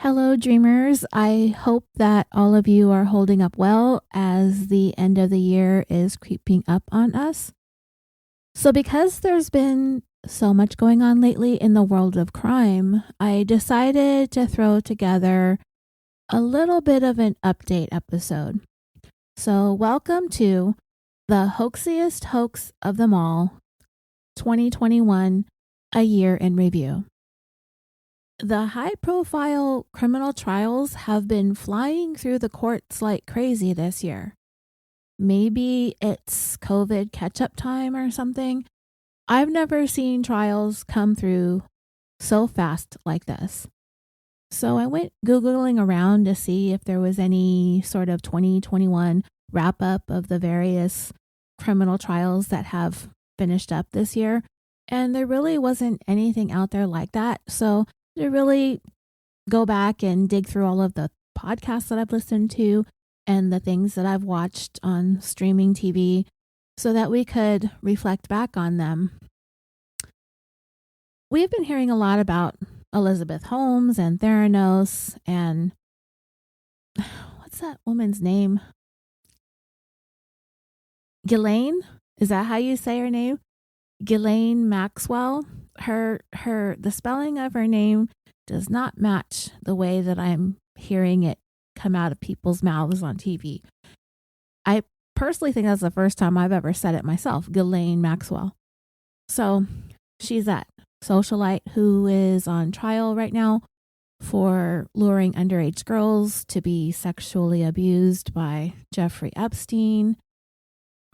Hello, dreamers. I hope that all of you are holding up well as the end of the year is creeping up on us. So, because there's been so much going on lately in the world of crime, I decided to throw together a little bit of an update episode. So, welcome to the Hoaxiest Hoax of them all, 2021, a year in review. The high-profile criminal trials have been flying through the courts like crazy this year. Maybe it's COVID catch-up time or something. I've never seen trials come through so fast like this. So I went Googling around to see if there was any sort of 2021 wrap-up of the various criminal trials that have finished up this year. And there really wasn't anything out there like that. So to really go back and dig through all of the podcasts that I've listened to and the things that I've watched on streaming TV so that we could reflect back on them. We've been hearing a lot about Elizabeth Holmes and Theranos and what's that woman's name? Ghislaine? Is that how you say her name? Ghislaine Maxwell. The spelling of her name does not match the way that I'm hearing it come out of people's mouths on TV. I personally think that's the first time I've ever said it myself, Ghislaine Maxwell. So she's that socialite who is on trial right now for luring underage girls to be sexually abused by Jeffrey Epstein,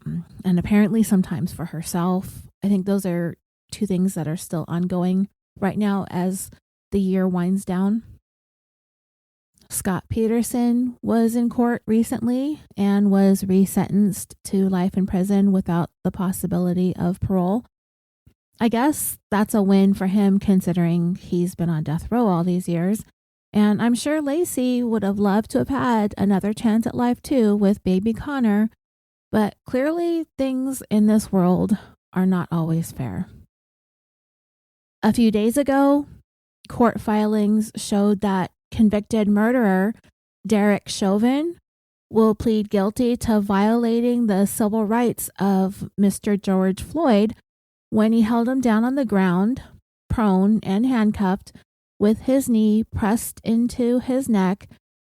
and apparently sometimes for herself. I think those are two things that are still ongoing right now as the year winds down. Scott Peterson was in court recently and was resentenced to life in prison without the possibility of parole. I guess that's a win for him considering he's been on death row all these years. And I'm sure Lacey would have loved to have had another chance at life too with baby Connor. But clearly things in this world are not always fair. A few days ago, court filings showed that convicted murderer Derek Chauvin will plead guilty to violating the civil rights of Mr. George Floyd when he held him down on the ground, prone and handcuffed, with his knee pressed into his neck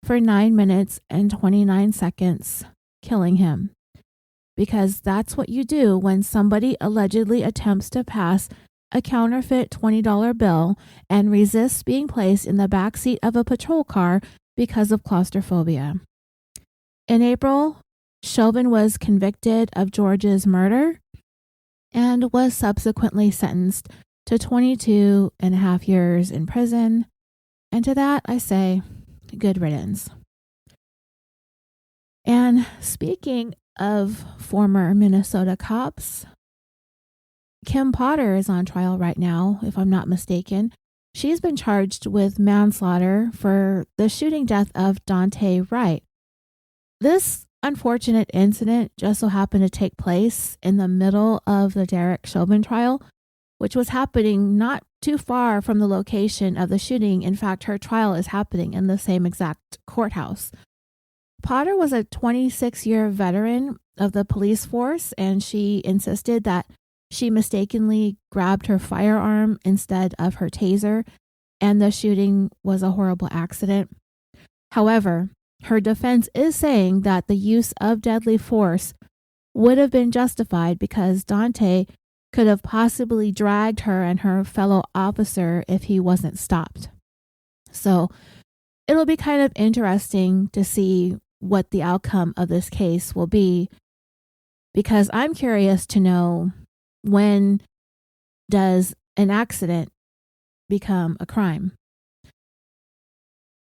for 9 minutes and 29 seconds, killing him. Because that's what you do when somebody allegedly attempts to pass a counterfeit $20 bill and resists being placed in the backseat of a patrol car because of claustrophobia. In April, Chauvin was convicted of George's murder and was subsequently sentenced to 22 and a half years in prison. And to that, I say, good riddance. And speaking of former Minnesota cops, Kim Potter is on trial right now, if I'm not mistaken. She's been charged with manslaughter for the shooting death of Danthe Wright. This unfortunate incident just so happened to take place in the middle of the Derek Chauvin trial, which was happening not too far from the location of the shooting. In fact, her trial is happening in the same exact courthouse. Potter was a 26-year veteran of the police force, and she insisted that she mistakenly grabbed her firearm instead of her taser, and the shooting was a horrible accident. However, her defense is saying that the use of deadly force would have been justified because Danthe could have possibly dragged her and her fellow officer if he wasn't stopped. So it'll be kind of interesting to see what the outcome of this case will be, because I'm curious to know, when does an accident become a crime?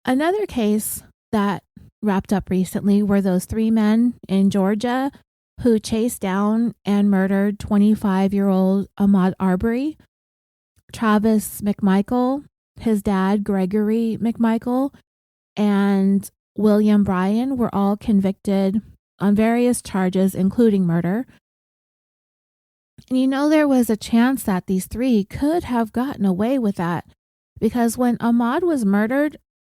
Another case that wrapped up recently were those 3 men in Georgia who chased down and murdered 25-year-old Ahmaud Arbery. Travis McMichael, his dad Gregory McMichael, and William Bryan were all convicted on various charges, including murder. And there was a chance that these 3 could have gotten away with that, because when Ahmaud was murdered,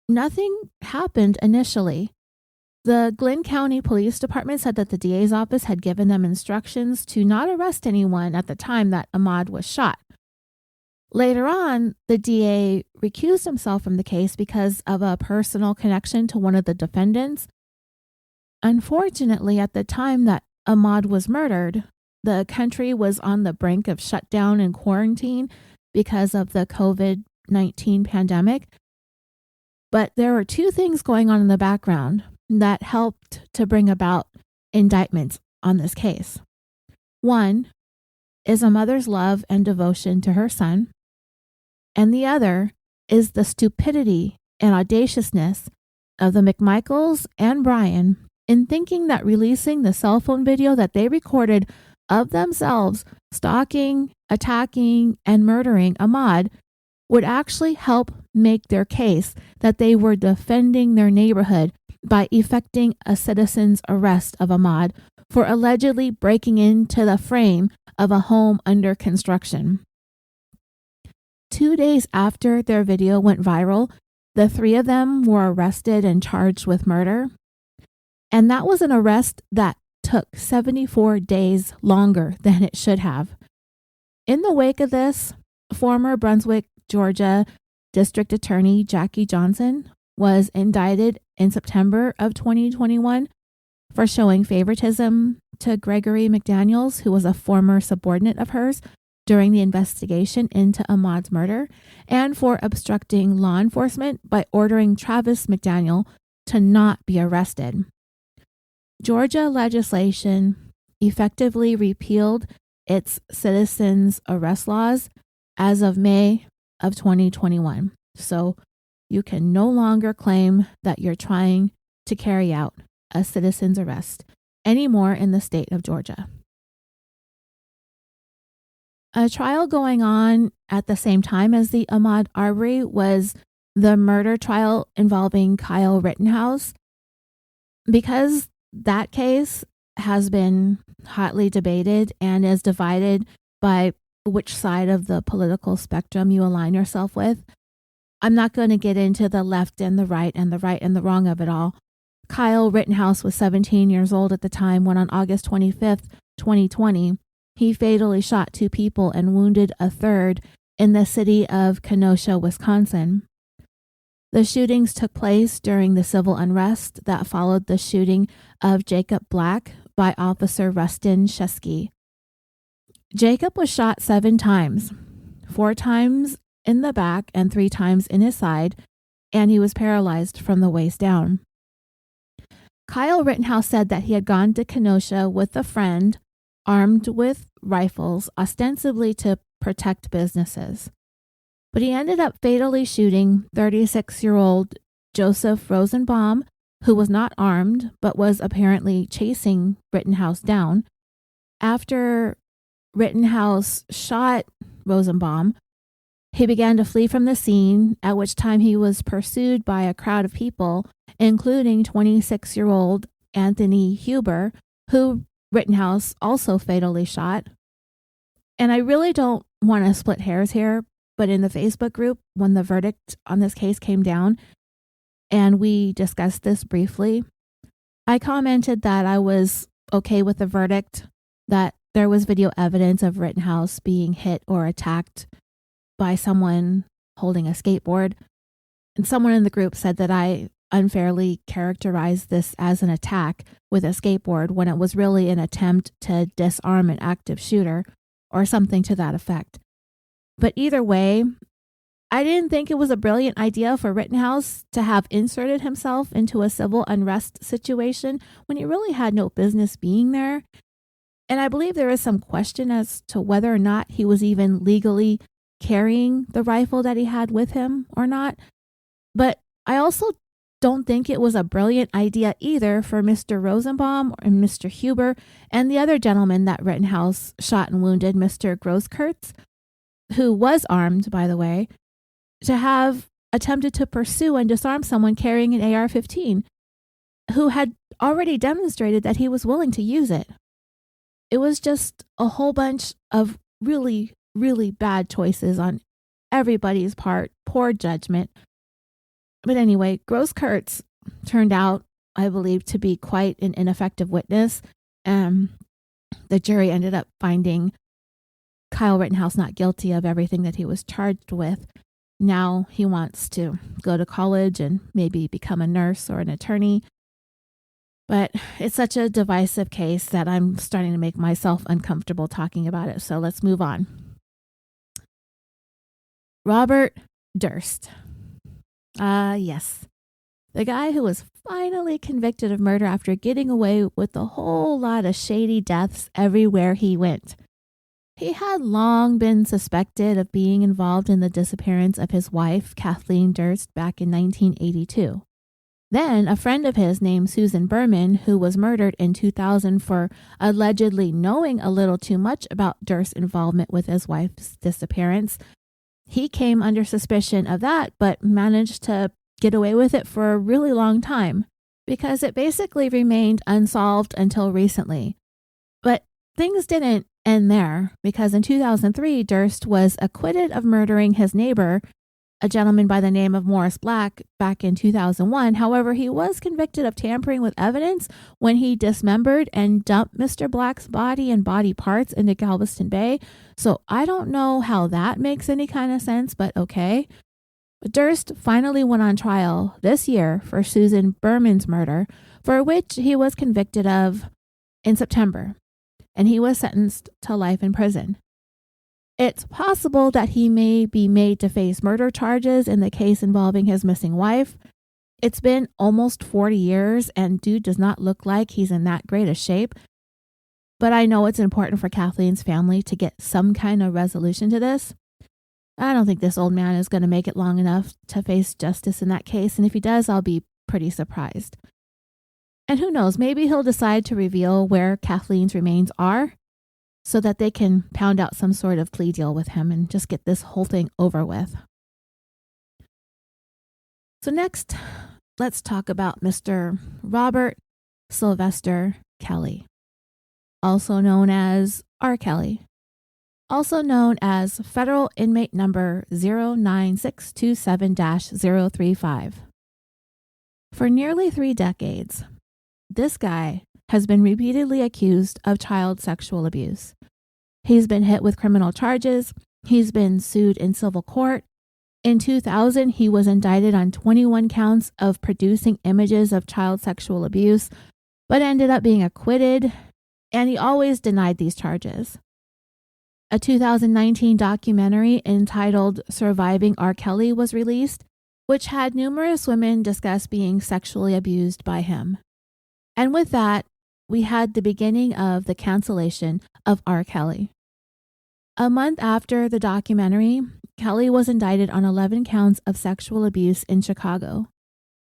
nothing happened initially. The Glynn County Police Department said that the DA's office had given them instructions to not arrest anyone at the time that Ahmaud was shot. Later on, the DA recused himself from the case because of a personal connection to one of the defendants. Unfortunately, at the time that Ahmaud was murdered, the country was on the brink of shutdown and quarantine because of the COVID-19 pandemic. But there were two things going on in the background that helped to bring about indictments on this case. One is a mother's love and devotion to her son, and the other is the stupidity and audaciousness of the McMichaels and Brian in thinking that releasing the cell phone video that they recorded of themselves stalking, attacking, and murdering Ahmaud would actually help make their case that they were defending their neighborhood by effecting a citizen's arrest of Ahmaud for allegedly breaking into the frame of a home under construction. 2 days after their video went viral, the three of them were arrested and charged with murder. And that was an arrest that took 74 days longer than it should have. In the wake of this, former Brunswick, Georgia District Attorney Jackie Johnson was indicted in September of 2021 for showing favoritism to Gregory McDaniels, who was a former subordinate of hers during the investigation into Ahmaud's murder, and for obstructing law enforcement by ordering Travis McDaniel to not be arrested. Georgia legislation effectively repealed its citizens' arrest laws as of May of 2021. So you can no longer claim that you're trying to carry out a citizen's arrest anymore in the state of Georgia. A trial going on at the same time as the Ahmaud Arbery was the murder trial involving Kyle Rittenhouse. Because that case has been hotly debated and is divided by which side of the political spectrum you align yourself with, I'm not going to get into the left and the right and the wrong of it all. Kyle Rittenhouse was 17 years old at the time when on August 25th, 2020, he fatally shot 2 people and wounded a third in the city of Kenosha, Wisconsin. The shootings took place during the civil unrest that followed the shooting of Jacob Black by Officer Rustin Shesky. Jacob was shot 7 times, 4 times in the back and 3 times in his side, and he was paralyzed from the waist down. Kyle Rittenhouse said that he had gone to Kenosha with a friend armed with rifles, ostensibly to protect businesses. But he ended up fatally shooting 36-year-old Joseph Rosenbaum, who was not armed but was apparently chasing Rittenhouse down. After Rittenhouse shot Rosenbaum, he began to flee from the scene, at which time he was pursued by a crowd of people, including 26-year-old Anthony Huber, who Rittenhouse also fatally shot. And I really don't want to split hairs here, but in the Facebook group, when the verdict on this case came down and we discussed this briefly, I commented that I was okay with the verdict, that there was video evidence of Rittenhouse being hit or attacked by someone holding a skateboard. And someone in the group said that I unfairly characterized this as an attack with a skateboard when it was really an attempt to disarm an active shooter or something to that effect. But either way, I didn't think it was a brilliant idea for Rittenhouse to have inserted himself into a civil unrest situation when he really had no business being there. And I believe there is some question as to whether or not he was even legally carrying the rifle that he had with him or not. But I also don't think it was a brilliant idea either for Mr. Rosenbaum and Mr. Huber and the other gentleman that Rittenhouse shot and wounded, Mr. Grosskreutz, who was armed, by the way, to have attempted to pursue and disarm someone carrying an AR-15 who had already demonstrated that he was willing to use it. It was just a whole bunch of really, really bad choices on everybody's part, poor judgment. But anyway, Gross Kurtz turned out, I believe, to be quite an ineffective witness. The jury ended up finding Kyle Rittenhouse not guilty of everything that he was charged with. Now he wants to go to college and maybe become a nurse or an attorney. But it's such a divisive case that I'm starting to make myself uncomfortable talking about it. So let's move on. Robert Durst. Yes. The guy who was finally convicted of murder after getting away with a whole lot of shady deaths everywhere he went. He had long been suspected of being involved in the disappearance of his wife, Kathleen Durst, back in 1982. Then a friend of his named Susan Berman, who was murdered in 2000 for allegedly knowing a little too much about Durst's involvement with his wife's disappearance, he came under suspicion of that, but managed to get away with it for a really long time because it basically remained unsolved until recently. But things didn't end there because in 2003, Durst was acquitted of murdering his neighbor, a gentleman by the name of Morris Black, back in 2001. However, he was convicted of tampering with evidence when he dismembered and dumped Mr. Black's body and body parts into Galveston Bay. So I don't know how that makes any kind of sense, but okay. But Durst finally went on trial this year for Susan Berman's murder, for which he was convicted of in September, and he was sentenced to life in prison. It's possible that he may be made to face murder charges in the case involving his missing wife. It's been almost 40 years, and dude does not look like he's in that great a shape. But I know it's important for Kathleen's family to get some kind of resolution to this. I don't think this old man is going to make it long enough to face justice in that case, and if he does, I'll be pretty surprised. And who knows, maybe he'll decide to reveal where Kathleen's remains are so that they can pound out some sort of plea deal with him and just get this whole thing over with. So next, let's talk about Mr. Robert Sylvester Kelly, also known as R. Kelly, also known as Federal Inmate Number 09627-035. For nearly 3 decades, this guy has been repeatedly accused of child sexual abuse. He's been hit with criminal charges. He's been sued in civil court. In 2000, he was indicted on 21 counts of producing images of child sexual abuse, but ended up being acquitted, and he always denied these charges. A 2019 documentary entitled Surviving R. Kelly was released, which had numerous women discuss being sexually abused by him. And with that, we had the beginning of the cancellation of R. Kelly. A month after the documentary, Kelly was indicted on 11 counts of sexual abuse in Chicago.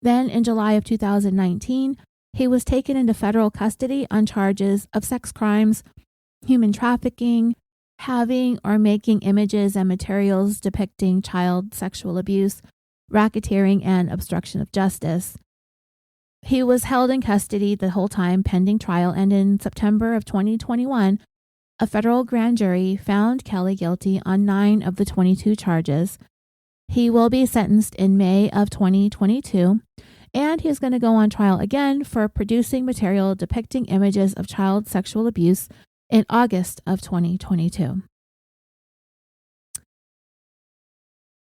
Then, in July of 2019, he was taken into federal custody on charges of sex crimes, human trafficking, having or making images and materials depicting child sexual abuse, racketeering, and obstruction of justice. He was held in custody the whole time pending trial, and in September of 2021, a federal grand jury found Kelly guilty on 9 of the 22 charges. He will be sentenced in May of 2022, and he's going to go on trial again for producing material depicting images of child sexual abuse in August of 2022.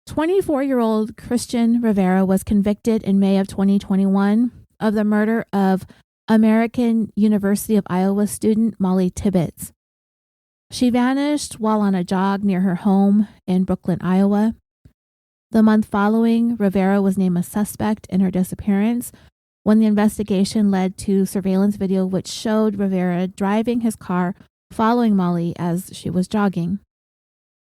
24-year-old Christian Rivera was convicted in May of 2021 of the murder of American University of Iowa student Mollie Tibbits. She vanished while on a jog near her home in Brooklyn, Iowa. The month following, Rivera was named a suspect in her disappearance when the investigation led to surveillance video which showed Rivera driving his car following Mollie as she was jogging.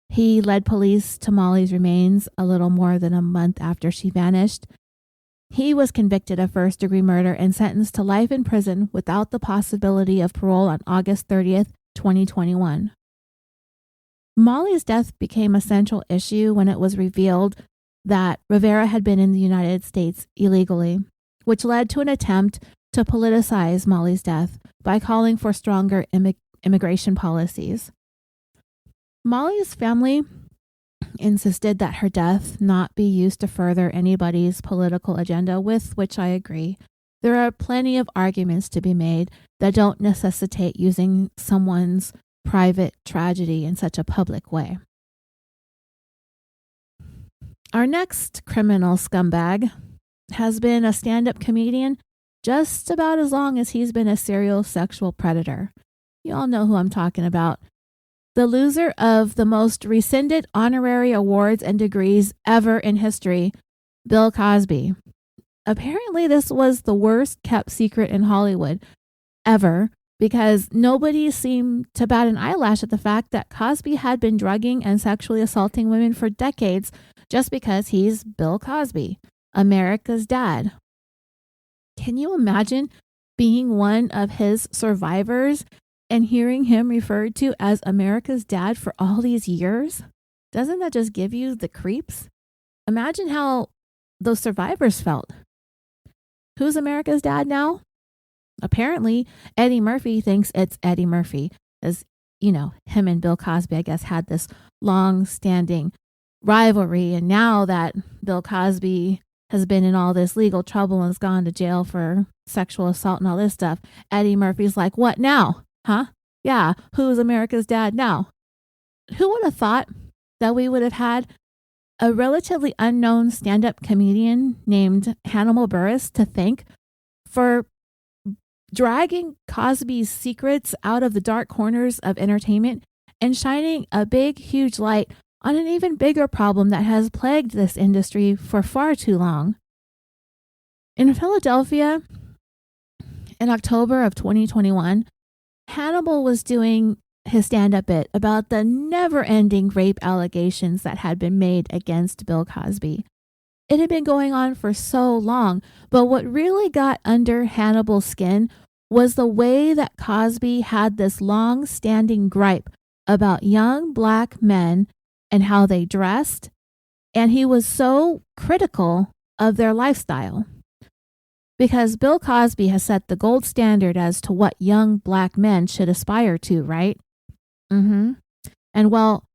He led police to Mollie's remains a little more than a month after she vanished. He was convicted of first-degree murder and sentenced to life in prison without the possibility of parole on August 30th, 2021. Mollie's death became a central issue when it was revealed that Rivera had been in the United States illegally, which led to an attempt to politicize Mollie's death by calling for stronger immigration policies. Mollie's family insisted that her death not be used to further anybody's political agenda, with which I agree. There are plenty of arguments to be made that don't necessitate using someone's private tragedy in such a public way. Our next criminal scumbag has been a stand-up comedian just about as long as he's been a serial sexual predator. You all know who I'm talking about. The loser of the most rescinded honorary awards and degrees ever in history, Bill Cosby. Apparently, this was the worst kept secret in Hollywood ever, because nobody seemed to bat an eyelash at the fact that Cosby had been drugging and sexually assaulting women for decades just because he's Bill Cosby, America's dad. Can you imagine being one of his survivors and hearing him referred to as America's dad for all these years? Doesn't that just give you the creeps? Imagine how those survivors felt. Who's America's dad now? Apparently, Eddie Murphy thinks it's Eddie Murphy. As you know, him and Bill Cosby, I guess, had this long-standing rivalry. And now that Bill Cosby has been in all this legal trouble and has gone to jail for sexual assault and all this stuff, Eddie Murphy's like, what now? Huh? Yeah, who's America's dad now? Who would have thought that we would have had a relatively unknown stand-up comedian named Hannibal Buress to thank for dragging Cosby's secrets out of the dark corners of entertainment and shining a big, huge light on an even bigger problem that has plagued this industry for far too long. In Philadelphia, in October of 2021, Hannibal was doing his stand-up bit about the never-ending rape allegations that had been made against Bill Cosby. It had been going on for so long, but what really got under Hannibal's skin was the way that Cosby had this long-standing gripe about young black men and how they dressed, and he was so critical of their lifestyle. Because Bill Cosby has set the gold standard as to what young black men should aspire to, right? And well,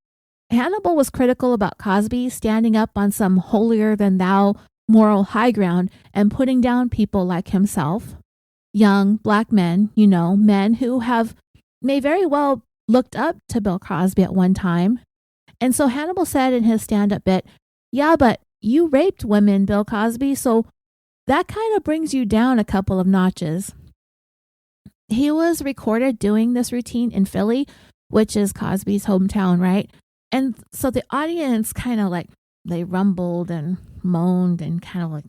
Hannibal was critical about Cosby standing up on some holier-than-thou moral high ground and putting down people like himself, young black men, men who may very well looked up to Bill Cosby at one time. And so Hannibal said in his stand-up bit, yeah, but you raped women, Bill Cosby, so that kind of brings you down a couple of notches. He was recorded doing this routine in Philly, which is Cosby's hometown, right? And so the audience kind of like, they rumbled and moaned and kind of like,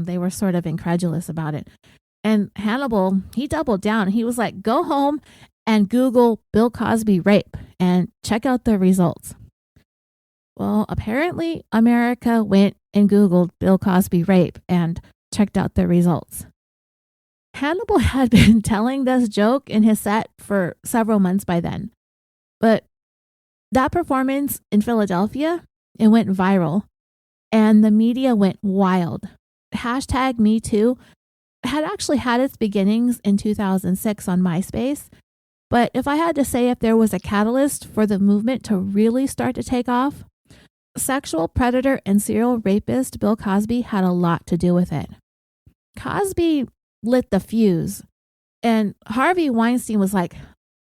they were sort of incredulous about it. And Hannibal, he doubled down. He was like, go home and Google Bill Cosby rape and check out the results. Well, apparently America went and Googled Bill Cosby rape and checked out the results. Hannibal had been telling this joke in his set for several months by then. But that performance in Philadelphia, it went viral and the media went wild. Hashtag Me Too had actually had its beginnings in 2006 on MySpace. But if I had to say if there was a catalyst for the movement to really start to take off, sexual predator and serial rapist Bill Cosby had a lot to do with it. Cosby lit the fuse, and Harvey Weinstein was like,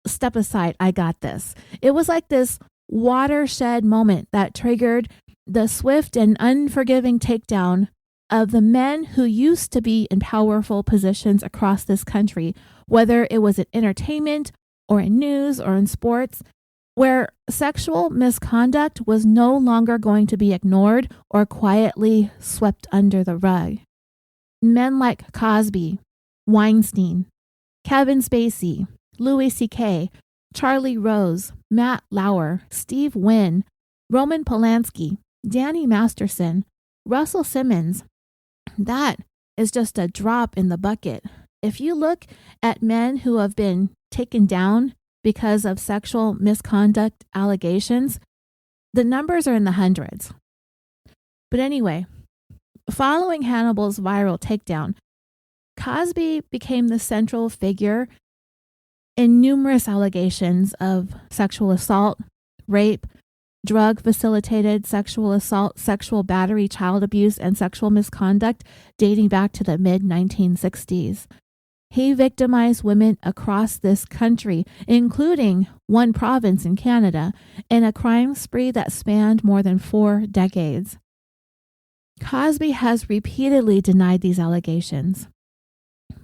step aside, I got this. It was like this watershed moment that triggered the swift and unforgiving takedown of the men who used to be in powerful positions across this country, whether it was in entertainment or in news or in sports, where sexual misconduct was no longer going to be ignored or quietly swept under the rug. Men like Cosby, Weinstein, Kevin Spacey, Louis C.K., Charlie Rose, Matt Lauer, Steve Wynn, Roman Polanski, Danny Masterson, Russell Simmons. That is just a drop in the bucket. If you look at men who have been taken down because of sexual misconduct allegations, the numbers are in the hundreds. But anyway, following Hannibal's viral takedown, Cosby became the central figure in numerous allegations of sexual assault, rape, drug-facilitated sexual assault, sexual battery, child abuse, and sexual misconduct dating back to the mid-1960s. He victimized women across this country, including one province in Canada, in a crime spree that spanned more than 4 decades. Cosby has repeatedly denied these allegations.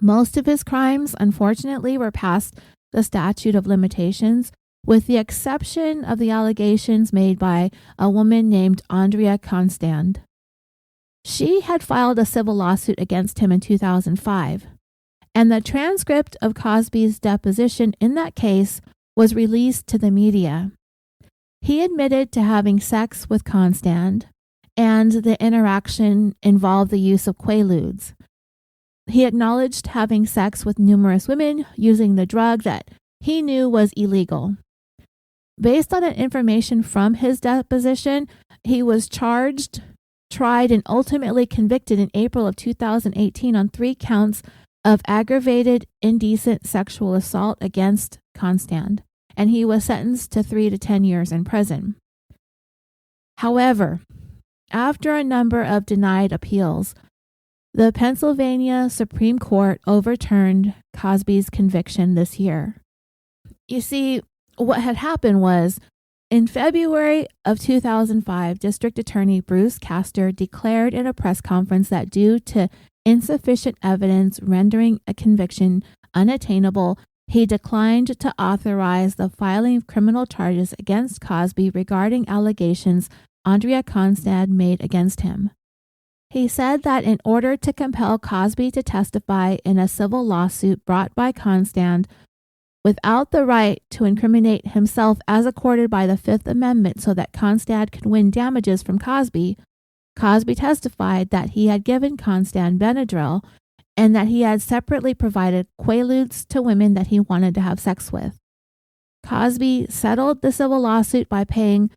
Most of his crimes, unfortunately, were past the statute of limitations, with the exception of the allegations made by a woman named Andrea Constand. She had filed a civil lawsuit against him in 2005, and the transcript of Cosby's deposition in that case was released to the media. He admitted to having sex with Constand, and the interaction involved the use of Quaaludes. He acknowledged having sex with numerous women using the drug that he knew was illegal. Based on information from his deposition, he was charged, tried, and ultimately convicted in April of 2018 on 3 counts of aggravated indecent sexual assault against Constand, and he was sentenced to 3 to 10 years in prison. However, after a number of denied appeals, the Pennsylvania Supreme Court overturned Cosby's conviction this year. You see, what had happened was, in February of 2005, District Attorney Bruce Castor declared in a press conference that due to insufficient evidence rendering a conviction unattainable, he declined to authorize the filing of criminal charges against Cosby regarding allegations Andrea Constand made against him. He said that in order to compel Cosby to testify in a civil lawsuit brought by Constand without the right to incriminate himself as accorded by the Fifth Amendment so that Constand could win damages from Cosby, Cosby testified that he had given Constand Benadryl and that he had separately provided Quaaludes to women that he wanted to have sex with. Cosby settled the civil lawsuit by paying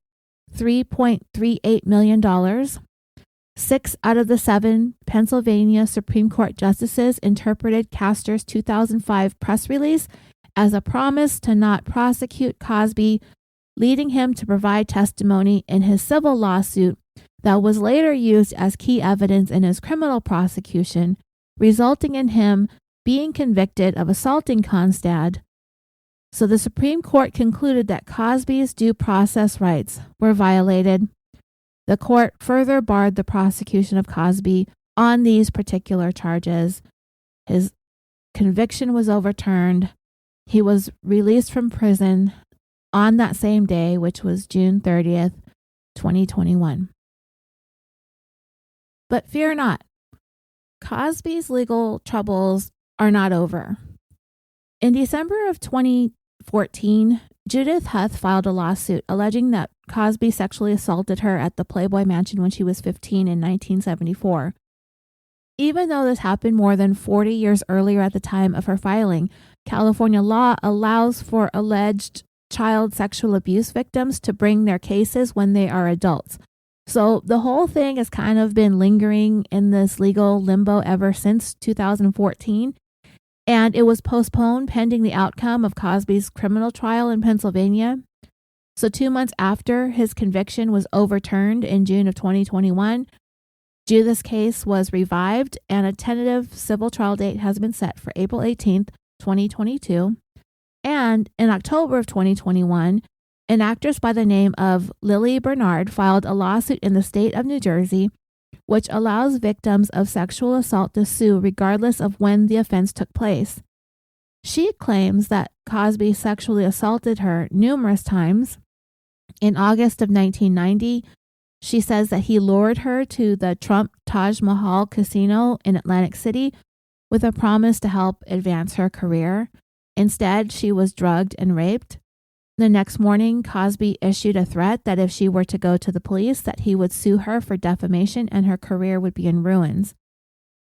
$3.38 million. 6 out of the 7 Pennsylvania Supreme Court justices interpreted Castor's 2005 press release as a promise to not prosecute Cosby, leading him to provide testimony in his civil lawsuit that was later used as key evidence in his criminal prosecution, resulting in him being convicted of assaulting Constand. So the Supreme Court concluded that Cosby's due process rights were violated. The court further barred the prosecution of Cosby on these particular charges. His conviction was overturned. He was released from prison on that same day, which was June 30th, 2021. But fear not, Cosby's legal troubles are not over. In December of 2014, Judith Huth filed a lawsuit alleging that Cosby sexually assaulted her at the Playboy Mansion when she was 15 in 1974. Even though this happened more than 40 years earlier at the time of her filing, California law allows for alleged child sexual abuse victims to bring their cases when they are adults. So the whole thing has kind of been lingering in this legal limbo ever since 2014. And it was postponed pending the outcome of Cosby's criminal trial in Pennsylvania. So 2 months after his conviction was overturned in June of 2021, Judith's case was revived and a tentative civil trial date has been set for April 18th, 2022. And in October of 2021, an actress by the name of Lily Bernard filed a lawsuit in the state of New Jersey, which allows victims of sexual assault to sue regardless of when the offense took place. She claims that Cosby sexually assaulted her numerous times. In August of 1990, she says that he lured her to the Trump Taj Mahal Casino in Atlantic City with a promise to help advance her career. Instead, she was drugged and raped. The next morning, Cosby issued a threat that if she were to go to the police, that he would sue her for defamation and her career would be in ruins.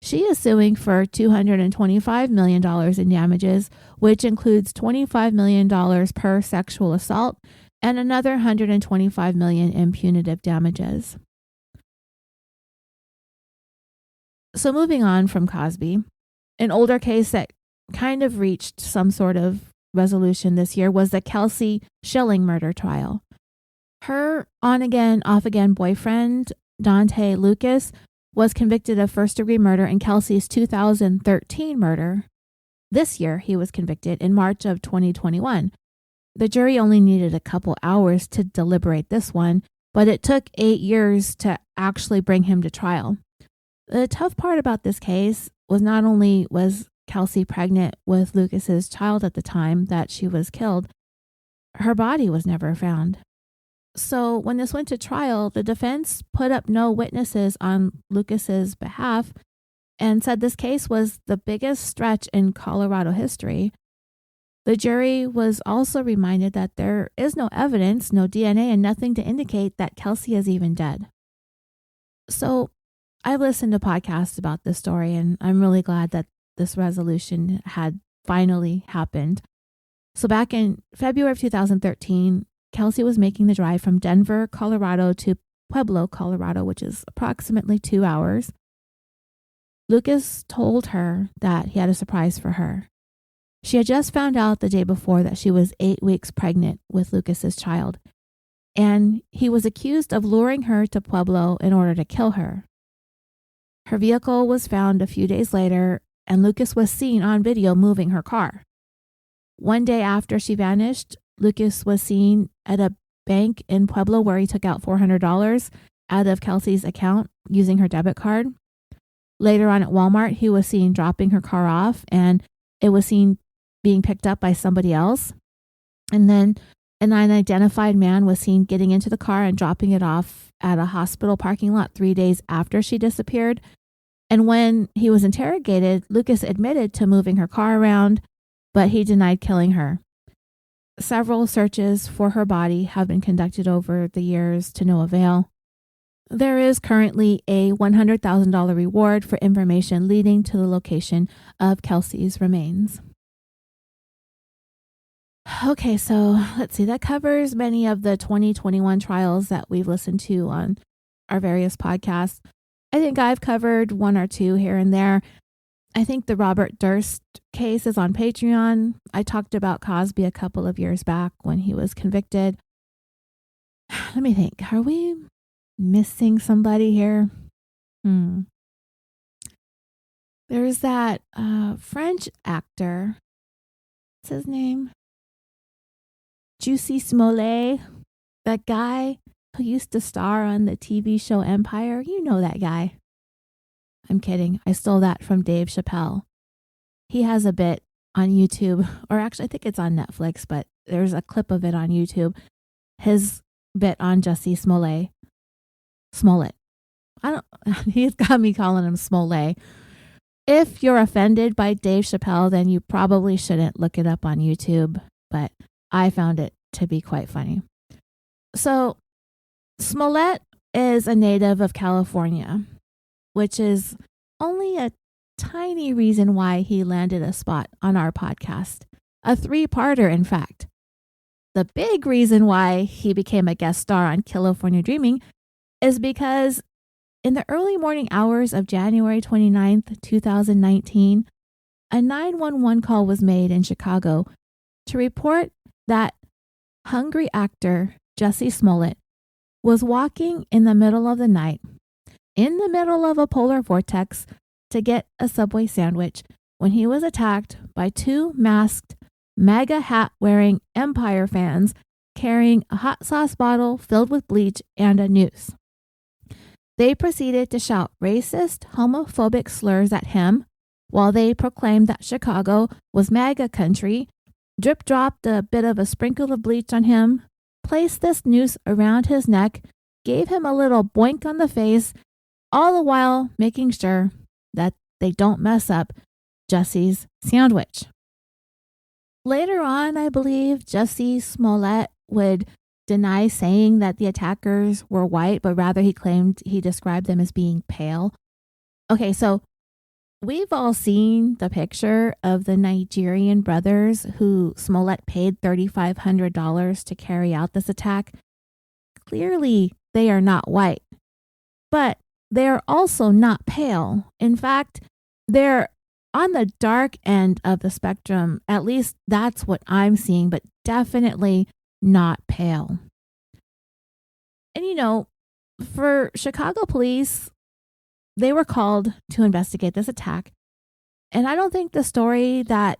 She is suing for $225 million in damages, which includes $25 million per sexual assault and another $125 million in punitive damages. So moving on from Cosby, an older case that kind of reached some sort of resolution this year was the Kelsie Schelling murder trial. Her on-again, off-again boyfriend, Danthe Lucas, was convicted of first-degree murder in Kelsie's 2013 murder. This year, he was convicted in March of 2021. The jury only needed a couple hours to deliberate this one, but it took 8 years to actually bring him to trial. The tough part about this case was not only was Kelsie pregnant with Lucas's child at the time that she was killed, her body was never found. So when this went to trial, the defense put up no witnesses on Lucas's behalf and said this case was the biggest stretch in Colorado history. The jury was also reminded that there is no evidence, no DNA, and nothing to indicate that Kelsie is even dead. So I've listened to podcasts about this story, and I'm really glad that this resolution had finally happened. So back in February of 2013, Kelsie was making the drive from Denver, Colorado to Pueblo, Colorado, which is approximately 2 hours. Lucas told her that he had a surprise for her. She had just found out the day before that she was 8 weeks pregnant with Lucas's child, and he was accused of luring her to Pueblo in order to kill her. Her vehicle was found a few days later, and Lucas was seen on video moving her car. One day after she vanished, Lucas was seen at a bank in Pueblo where he took out $400 out of Kelsie's account using her debit card. Later on at Walmart, he was seen dropping her car off, and it was seen being picked up by somebody else. And then an unidentified man was seen getting into the car and dropping it off at a hospital parking lot 3 days after she disappeared. And when he was interrogated, Lucas admitted to moving her car around, but he denied killing her. Several searches for her body have been conducted over the years to no avail. There is currently a $100,000 reward for information leading to the location of Kelsie's remains. Okay, so let's see. That covers many of the 2021 trials that we've listened to on our various podcasts. I think I've covered one or two here and there. I think the Robert Durst case is on Patreon. I talked about Cosby a couple of years back when he was convicted. Let me think. Are we missing somebody here? There's that French actor. What's his name? Jussie Smollett. That guy who used to star on the TV show Empire. You know that guy. I'm kidding. I stole that from Dave Chappelle. He has a bit on YouTube, or actually I think it's on Netflix, but there's a clip of it on YouTube. His bit on Jussie Smollett. He's got me calling him Smollett. If you're offended by Dave Chappelle, then you probably shouldn't look it up on YouTube, but I found it to be quite funny. So Smollett is a native of California, which is only a tiny reason why he landed a spot on our podcast. A 3-parter, in fact. The big reason why he became a guest star on Killafornia Dreaming is because in the early morning hours of January 29th, 2019, a 911 call was made in Chicago to report that hungry actor Jussie Smollett was walking in the middle of the night, in the middle of a polar vortex, to get a Subway sandwich when he was attacked by 2 masked, MAGA hat-wearing Empire fans carrying a hot sauce bottle filled with bleach and a noose. They proceeded to shout racist, homophobic slurs at him while they proclaimed that Chicago was MAGA country, drip-dropped a bit of a sprinkle of bleach on him, placed this noose around his neck, gave him a little boink on the face, all the while making sure that they don't mess up Jussie's sandwich. Later on, I believe Jussie Smollett would deny saying that the attackers were white, but rather he described them as being pale. Okay, so we've all seen the picture of the Nigerian brothers who Smollett paid $3,500 to carry out this attack. Clearly, they are not white, but they are also not pale. In fact, they're on the dark end of the spectrum. At least that's what I'm seeing, but definitely not pale. And, for Chicago police, they were called to investigate this attack. And I don't think the story that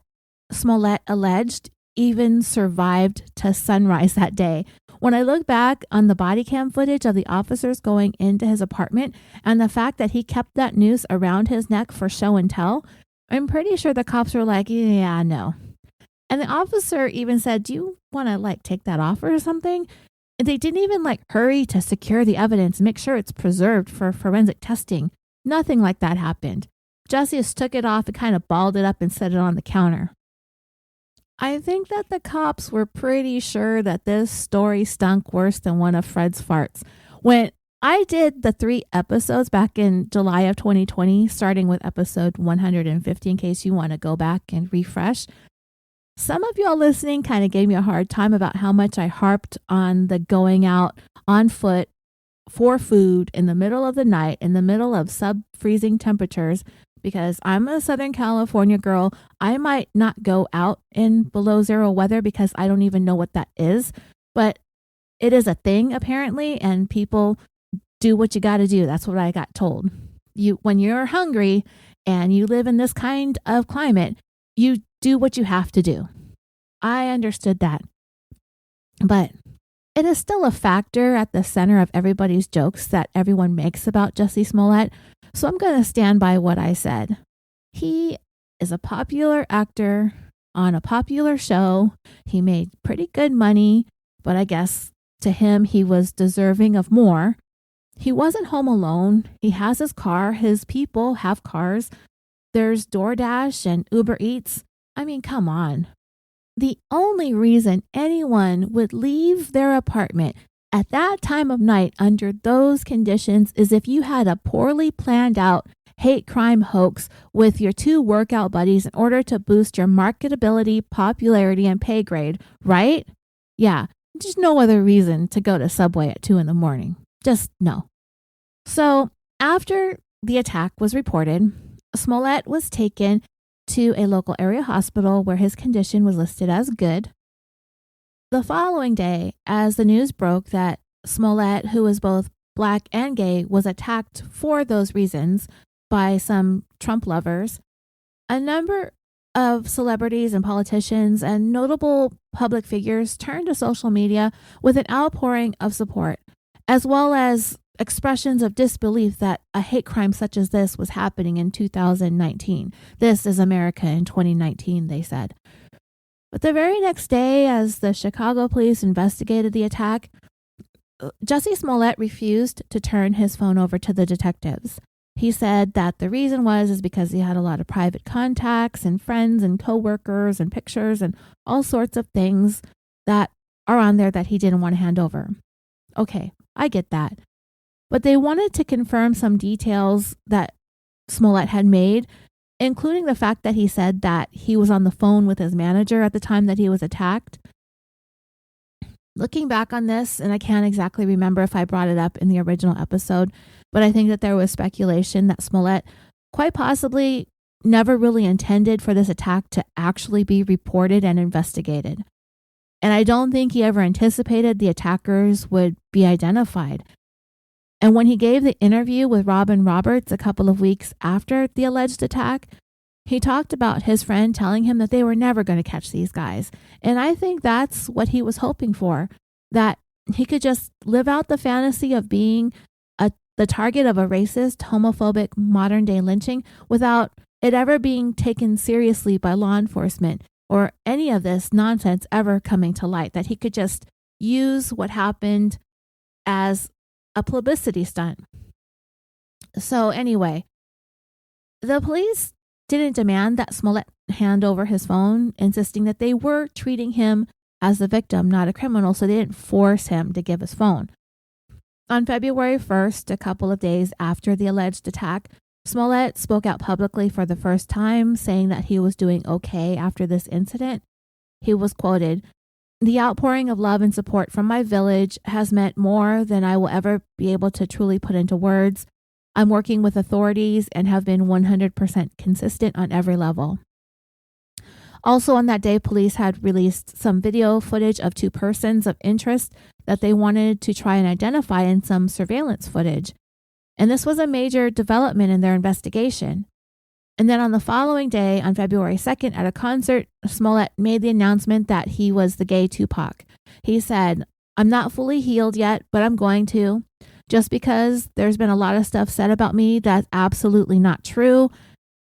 Smollett alleged even survived to sunrise that day. When I look back on the body cam footage of the officers going into his apartment and the fact that he kept that noose around his neck for show and tell, I'm pretty sure the cops were like, yeah, no. And the officer even said, do you want to take that off or something? And they didn't even hurry to secure the evidence, make sure it's preserved for forensic testing. Nothing like that happened. Jussie just took it off and kind of balled it up and set it on the counter. I think that the cops were pretty sure that this story stunk worse than one of Fred's farts. When I did the 3 episodes back in July of 2020, starting with episode 150, in case you want to go back and refresh, some of y'all listening kind of gave me a hard time about how much I harped on the going out on foot for food in the middle of the night, in the middle of sub-freezing temperatures, because I'm a Southern California girl. I might not go out in below zero weather because I don't even know what that is, but it is a thing apparently, and people do what you got to do. That's what I got told. When you're hungry and you live in this kind of climate, you do what you have to do. I understood that, but it is still a factor at the center of everybody's jokes that everyone makes about Jussie Smollett. So I'm going to stand by what I said. He is a popular actor on a popular show. He made pretty good money, but I guess to him, he was deserving of more. He wasn't home alone. He has his car. His people have cars. There's DoorDash and Uber Eats. I mean, come on. The only reason anyone would leave their apartment at that time of night under those conditions is if you had a poorly planned out hate crime hoax with your 2 workout buddies in order to boost your marketability, popularity, and pay grade, right? Yeah, just no other reason to go to Subway at 2 a.m. Just no. So after the attack was reported, Smollett was taken to a local area hospital where his condition was listed as good. The following day, as the news broke that Smollett, who was both Black and gay, was attacked for those reasons by some Trump lovers, a number of celebrities and politicians and notable public figures turned to social media with an outpouring of support, as well as expressions of disbelief that a hate crime such as this was happening in 2019. This is America in 2019, they said. But the very next day, as the Chicago police investigated the attack, Jussie Smollett refused to turn his phone over to the detectives. He said that the reason is because he had a lot of private contacts and friends and coworkers and pictures and all sorts of things that are on there that he didn't want to hand over. Okay, I get that. But they wanted to confirm some details that Smollett had made, including the fact that he said that he was on the phone with his manager at the time that he was attacked. Looking back on this, and I can't exactly remember if I brought it up in the original episode, but I think that there was speculation that Smollett quite possibly never really intended for this attack to actually be reported and investigated. And I don't think he ever anticipated the attackers would be identified. And when he gave the interview with Robin Roberts a couple of weeks after the alleged attack, he talked about his friend telling him that they were never going to catch these guys. And I think that's what he was hoping for, that he could just live out the fantasy of being the target of a racist, homophobic, modern-day lynching without it ever being taken seriously by law enforcement or any of this nonsense ever coming to light, that he could just use what happened as a publicity stunt. So anyway, the police didn't demand that Smollett hand over his phone, insisting that they were treating him as the victim, not a criminal, so they didn't force him to give his phone. On February 1st, a couple of days after the alleged attack, Smollett spoke out publicly for the first time, saying that he was doing okay after this incident. He was quoted, "The outpouring of love and support from my village has meant more than I will ever be able to truly put into words. I'm working with authorities and have been 100% consistent on every level." Also on that day, police had released some video footage of two persons of interest that they wanted to try and identify in some surveillance footage. And this was a major development in their investigation. And then on the following day, on February 2nd, at a concert, Smollett made the announcement that he was the gay Tupac. He said, "I'm not fully healed yet, but I'm going to. Just because there's been a lot of stuff said about me that's absolutely not true.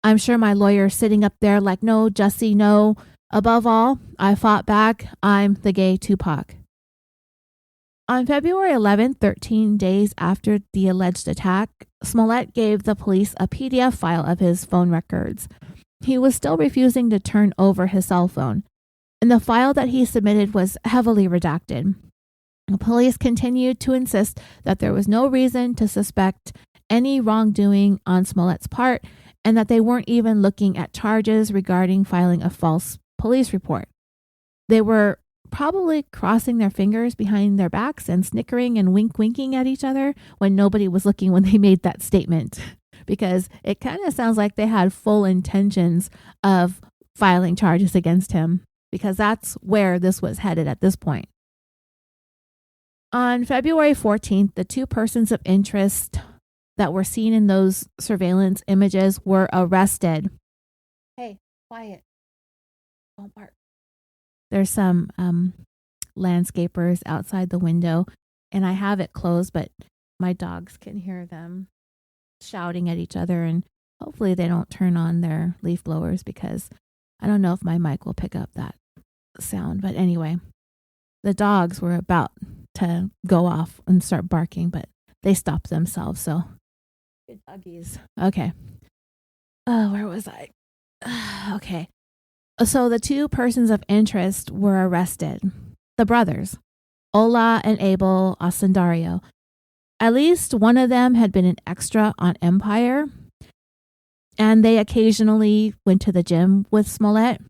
I'm sure my lawyer's sitting up there like, no, Jussie, no. Above all, I fought back. I'm the gay Tupac." On February 11th, 13 days after the alleged attack, Smollett gave the police a PDF file of his phone records. He was still refusing to turn over his cell phone, and the file that he submitted was heavily redacted. The police continued to insist that there was no reason to suspect any wrongdoing on Smollett's part, and that they weren't even looking at charges regarding filing a false police report. They were probably crossing their fingers behind their backs and snickering and winking at each other when nobody was looking when they made that statement, because it kind of sounds like they had full intentions of filing charges against him, because that's where this was headed at this point. On February 14th, the two persons of interest that were seen in those surveillance images were arrested. Hey, quiet. Don't bark. There's some landscapers outside the window, and I have it closed, but my dogs can hear them shouting at each other, and hopefully they don't turn on their leaf blowers, because I don't know if my mic will pick up that sound. But anyway, the dogs were about to go off and start barking, but they stopped themselves. So good doggies. Okay. Oh, where was I? Okay. So the two persons of interest were arrested. The brothers, Ola and Abel Osundario. At least one of them had been an extra on Empire, and they occasionally went to the gym with Smollett.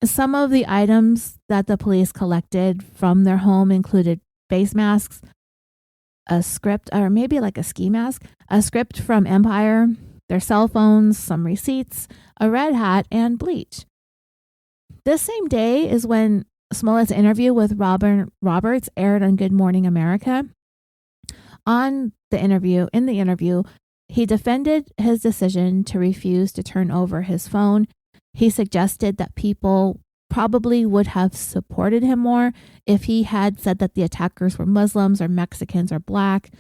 Some of the items that the police collected from their home included face masks, a script, or maybe like a ski mask, a script from Empire, their cell phones, some receipts, a red hat, and bleach. This same day is when Smollett's interview with Roberts aired on Good Morning America. In the interview, he defended his decision to refuse to turn over his phone. He suggested that people probably would have supported him more if he had said that the attackers were Muslims or Mexicans or Black.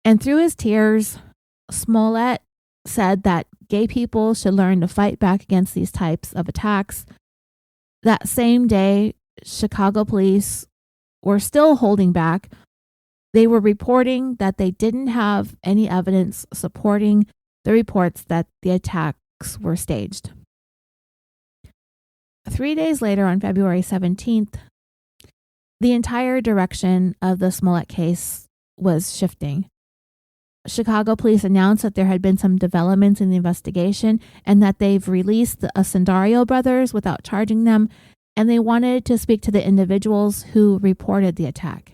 And through his tears, Smollett said that gay people should learn to fight back against these types of attacks. That same day, Chicago police were still holding back. They were reporting that they didn't have any evidence supporting the reports that the attacks were staged. 3 days later, on February 17th, the entire direction of the Smollett case was shifting. Chicago police announced that there had been some developments in the investigation and that they've released the Osundario brothers without charging them, and they wanted to speak to the individuals who reported the attack.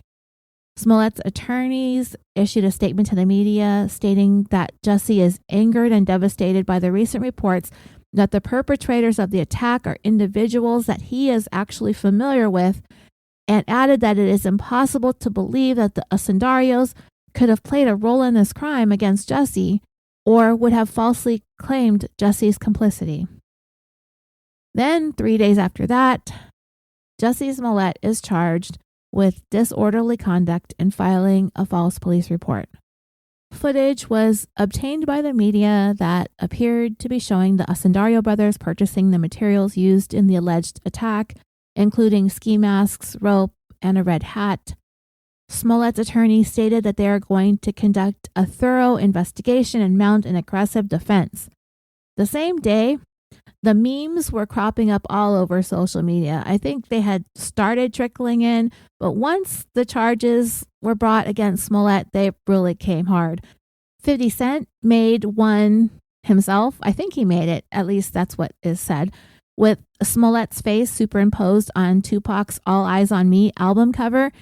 Smollett's attorneys issued a statement to the media stating that Jussie is angered and devastated by the recent reports that the perpetrators of the attack are individuals that he is actually familiar with, and added that it is impossible to believe that the Osundarios could have played a role in this crime against Jussie or would have falsely claimed Jussie's complicity. Then, 3 days after that, Jussie Smollett is charged with disorderly conduct and filing a false police report. Footage was obtained by the media that appeared to be showing the Osundario brothers purchasing the materials used in the alleged attack, including ski masks, rope, and a red hat. Smollett's attorney stated that they are going to conduct a thorough investigation and mount an aggressive defense. The same day, the memes were cropping up all over social media. I think they had started trickling in, but once the charges were brought against Smollett, they really came hard. 50 Cent made one himself. I think he made it, at least that's what is said, with Smollett's face superimposed on Tupac's All Eyes on Me album cover,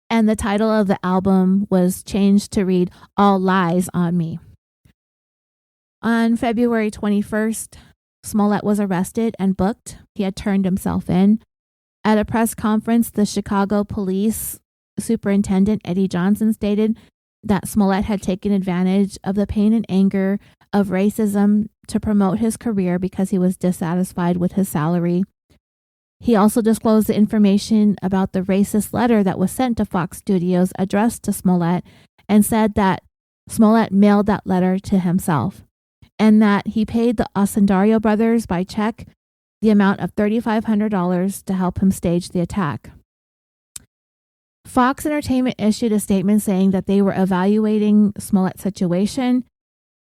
and the title of the album was changed to read All Lies on Me. On February 21st, Smollett was arrested and booked. He had turned himself in. At a press conference, the Chicago police superintendent, Eddie Johnson, stated that Smollett had taken advantage of the pain and anger of racism to promote his career because he was dissatisfied with his salary. He also disclosed the information about the racist letter that was sent to Fox Studios addressed to Smollett and said that Smollett mailed that letter to himself and that he paid the Osundario brothers by check the amount of $3,500 to help him stage the attack. Fox Entertainment issued a statement saying that they were evaluating Smollett's situation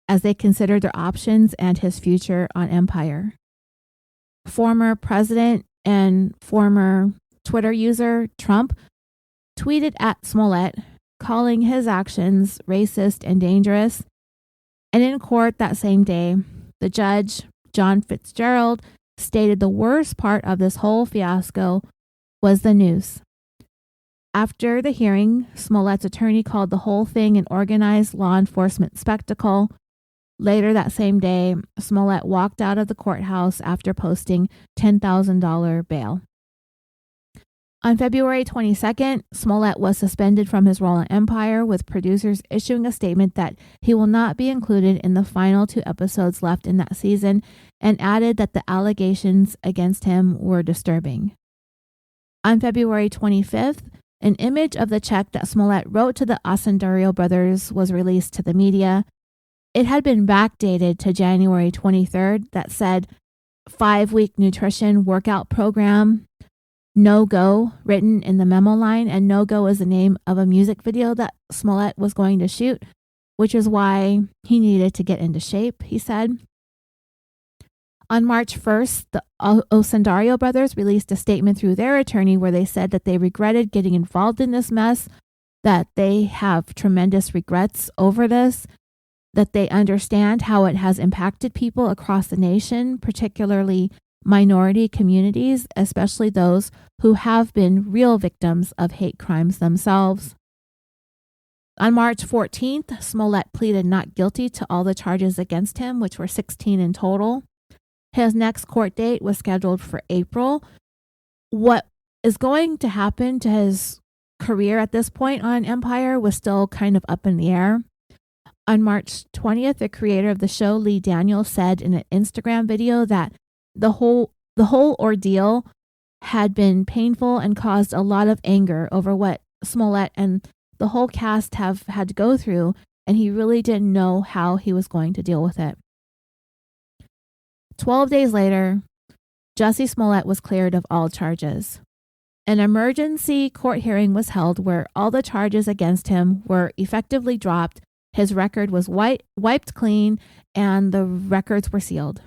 as they considered their options and his future on Empire. Former president and former Twitter user Trump tweeted at Smollett, calling his actions racist and dangerous. And in court that same day, the judge, John Fitzgerald, stated the worst part of this whole fiasco was the news. After the hearing, Smollett's attorney called the whole thing an organized law enforcement spectacle. Later that same day, Smollett walked out of the courthouse after posting $10,000 bail. On February 22nd, Smollett was suspended from his role on Empire, with producers issuing a statement that he will not be included in the final 2 episodes left in that season, and added that the allegations against him were disturbing. On February 25th, an image of the check that Smollett wrote to the Osundario brothers was released to the media. It had been backdated to January 23rd that said 5-week nutrition workout program, No Go, written in the memo line, and No Go is the name of a music video that Smollett was going to shoot, which is why he needed to get into shape, he said. On March 1st, the Osundario brothers released a statement through their attorney where they said that they regretted getting involved in this mess, that they have tremendous regrets over this, that they understand how it has impacted people across the nation, particularly minority communities, especially those who have been real victims of hate crimes themselves. On March 14th, Smollett pleaded not guilty to all the charges against him, which were 16 in total. His next court date was scheduled for April. What is going to happen to his career at this point on Empire was still kind of up in the air. On March 20th, the creator of the show, Lee Daniels, said in an Instagram video that the whole ordeal had been painful and caused a lot of anger over what Smollett and the whole cast have had to go through, and he really didn't know how he was going to deal with it. 12 days later, Jussie Smollett was cleared of all charges. An emergency court hearing was held where all the charges against him were effectively dropped. His record was wiped clean, and the records were sealed.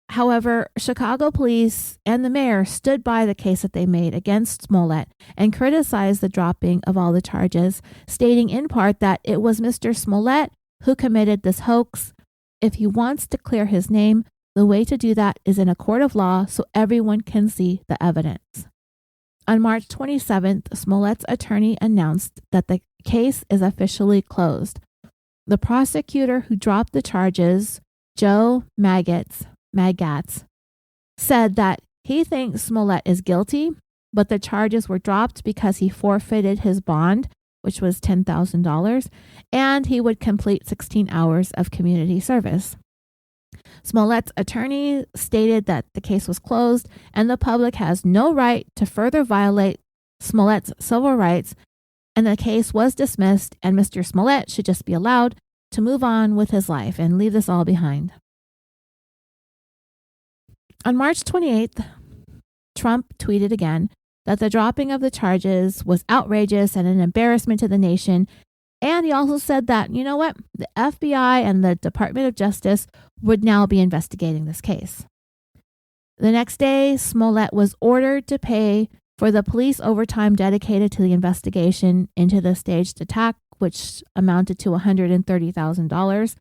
However, Chicago police and the mayor stood by the case that they made against Smollett and criticized the dropping of all the charges, stating in part that it was Mr. Smollett who committed this hoax. If he wants to clear his name, the way to do that is in a court of law so everyone can see the evidence. On March 27th, Smollett's attorney announced that the case is officially closed. The prosecutor who dropped the charges, Joe Magats, said that he thinks Smollett is guilty, but the charges were dropped because he forfeited his bond, which was $10,000, and he would complete 16 hours of community service. Smollett's attorney stated that the case was closed and the public has no right to further violate Smollett's civil rights, and the case was dismissed, and Mr. Smollett should just be allowed to move on with his life and leave this all behind. On March 28th, Trump tweeted again that the dropping of the charges was outrageous and an embarrassment to the nation. And he also said that, you know what, the FBI and the Department of Justice would now be investigating this case. The next day, Smollett was ordered to pay for the police overtime dedicated to the investigation into the staged attack, which amounted to $130,000.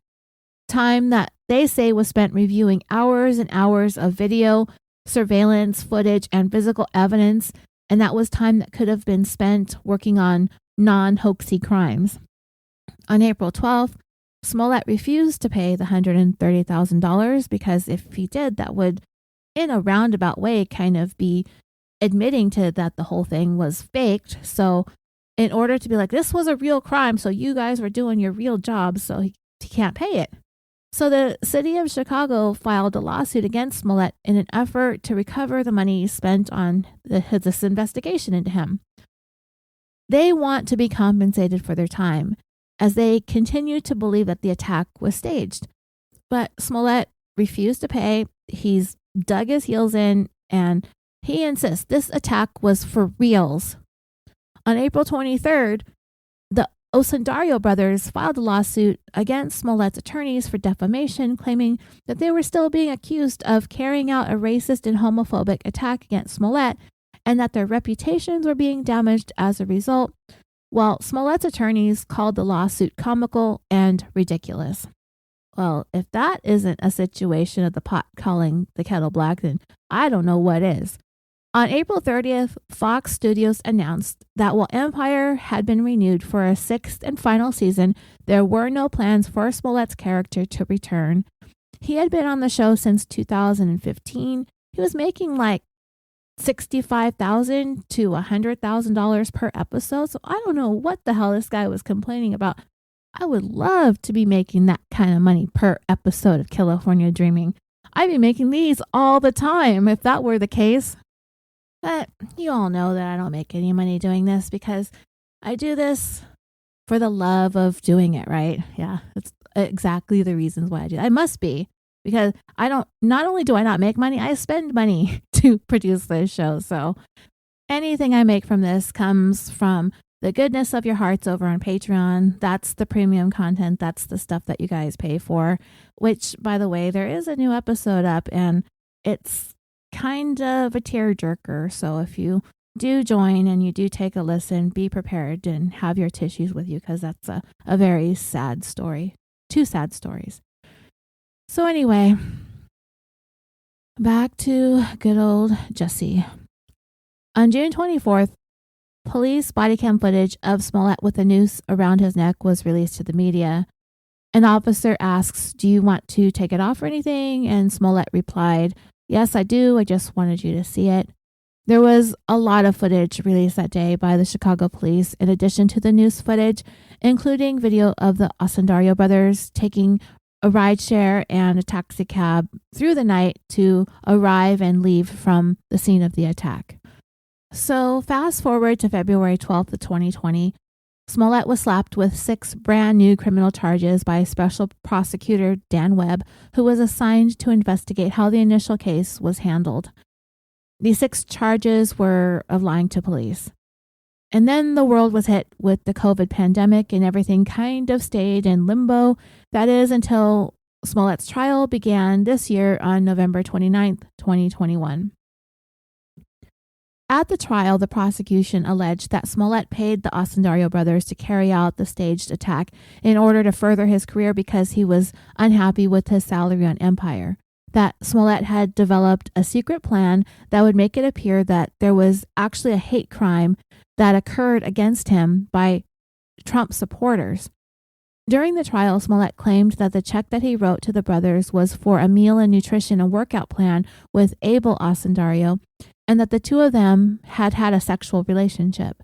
Time that they say was spent reviewing hours and hours of video, surveillance footage, and physical evidence, and that was time that could have been spent working on non-hoaxy crimes. On April 12th, Smollett refused to pay the $130,000 because if he did, that would, in a roundabout way, kind of be admitting to that the whole thing was faked. So in order to be like, this was a real crime, so you guys were doing your real job, so he can't pay it. So the city of Chicago filed a lawsuit against Smollett in an effort to recover the money spent on this investigation into him. They want to be compensated for their time, as they continue to believe that the attack was staged. But Smollett refused to pay. He's dug his heels in, and he insists this attack was for reals. On April 23rd, the Osundario brothers filed a lawsuit against Smollett's attorneys for defamation, claiming that they were still being accused of carrying out a racist and homophobic attack against Smollett, and that their reputations were being damaged as a result, while Smollett's attorneys called the lawsuit comical and ridiculous. Well, if that isn't a situation of the pot calling the kettle black, then I don't know what is. On April 30th, Fox Studios announced that while Empire had been renewed for a 6th and final season, there were no plans for Smollett's character to return. He had been on the show since 2015. He was making like $65,000 to $100,000 per episode. So I don't know what the hell this guy was complaining about. I would love to be making that kind of money per episode of Killafornia Dreaming. I'd be making these all the time if that were the case. But you all know that I don't make any money doing this because I do this for the love of doing it, right? Yeah, that's exactly the reasons why I do it. I must be, because not only do I not make money, I spend money to produce this show. So anything I make from this comes from the goodness of your hearts over on Patreon. That's the premium content. That's the stuff that you guys pay for, which, by the way, there is a new episode up and it's kind of a tearjerker. So if you do join and you do take a listen, be prepared and have your tissues with you, because that's a very sad story. 2 sad stories. So anyway, back to good old Jussie. On June 24th, police body cam footage of Smollett with a noose around his neck was released to the media. An officer asks, "Do you want to take it off or anything?" And Smollett replied, "Yes, I do. I just wanted you to see it." There was a lot of footage released that day by the Chicago police, in addition to the news footage, including video of the Osundario brothers taking a rideshare and a taxi cab through the night to arrive and leave from the scene of the attack. So fast forward to February 12th of 2020, Smollett was slapped with 6 brand new criminal charges by Special Prosecutor Dan Webb, who was assigned to investigate how the initial case was handled. These 6 charges were of lying to police. And then the world was hit with the COVID pandemic and everything kind of stayed in limbo. That is until Smollett's trial began this year on November 29th, 2021. At the trial, the prosecution alleged that Smollett paid the Osundario brothers to carry out the staged attack in order to further his career because he was unhappy with his salary on Empire. That Smollett had developed a secret plan that would make it appear that there was actually a hate crime that occurred against him by Trump supporters. During the trial, Smollett claimed that the check that he wrote to the brothers was for a meal and nutrition and workout plan with Abel Osundario, and that the two of them had had a sexual relationship.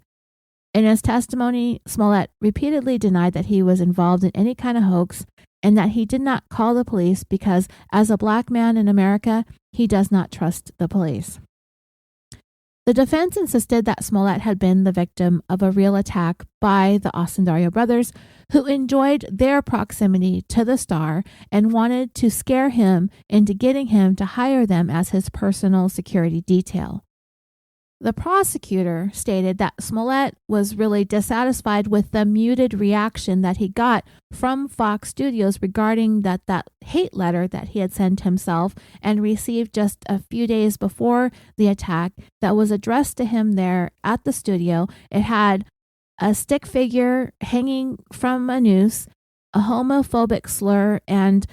In his testimony, Smollett repeatedly denied that he was involved in any kind of hoax and that he did not call the police because, as a black man in America, he does not trust the police. The defense insisted that Smollett had been the victim of a real attack by the Osundario brothers, who enjoyed their proximity to the star and wanted to scare him into getting him to hire them as his personal security detail. The prosecutor stated that Smollett was really dissatisfied with the muted reaction that he got from Fox Studios regarding that hate letter that he had sent himself and received just a few days before the attack that was addressed to him there at the studio. It had a stick figure hanging from a noose, a homophobic slur, and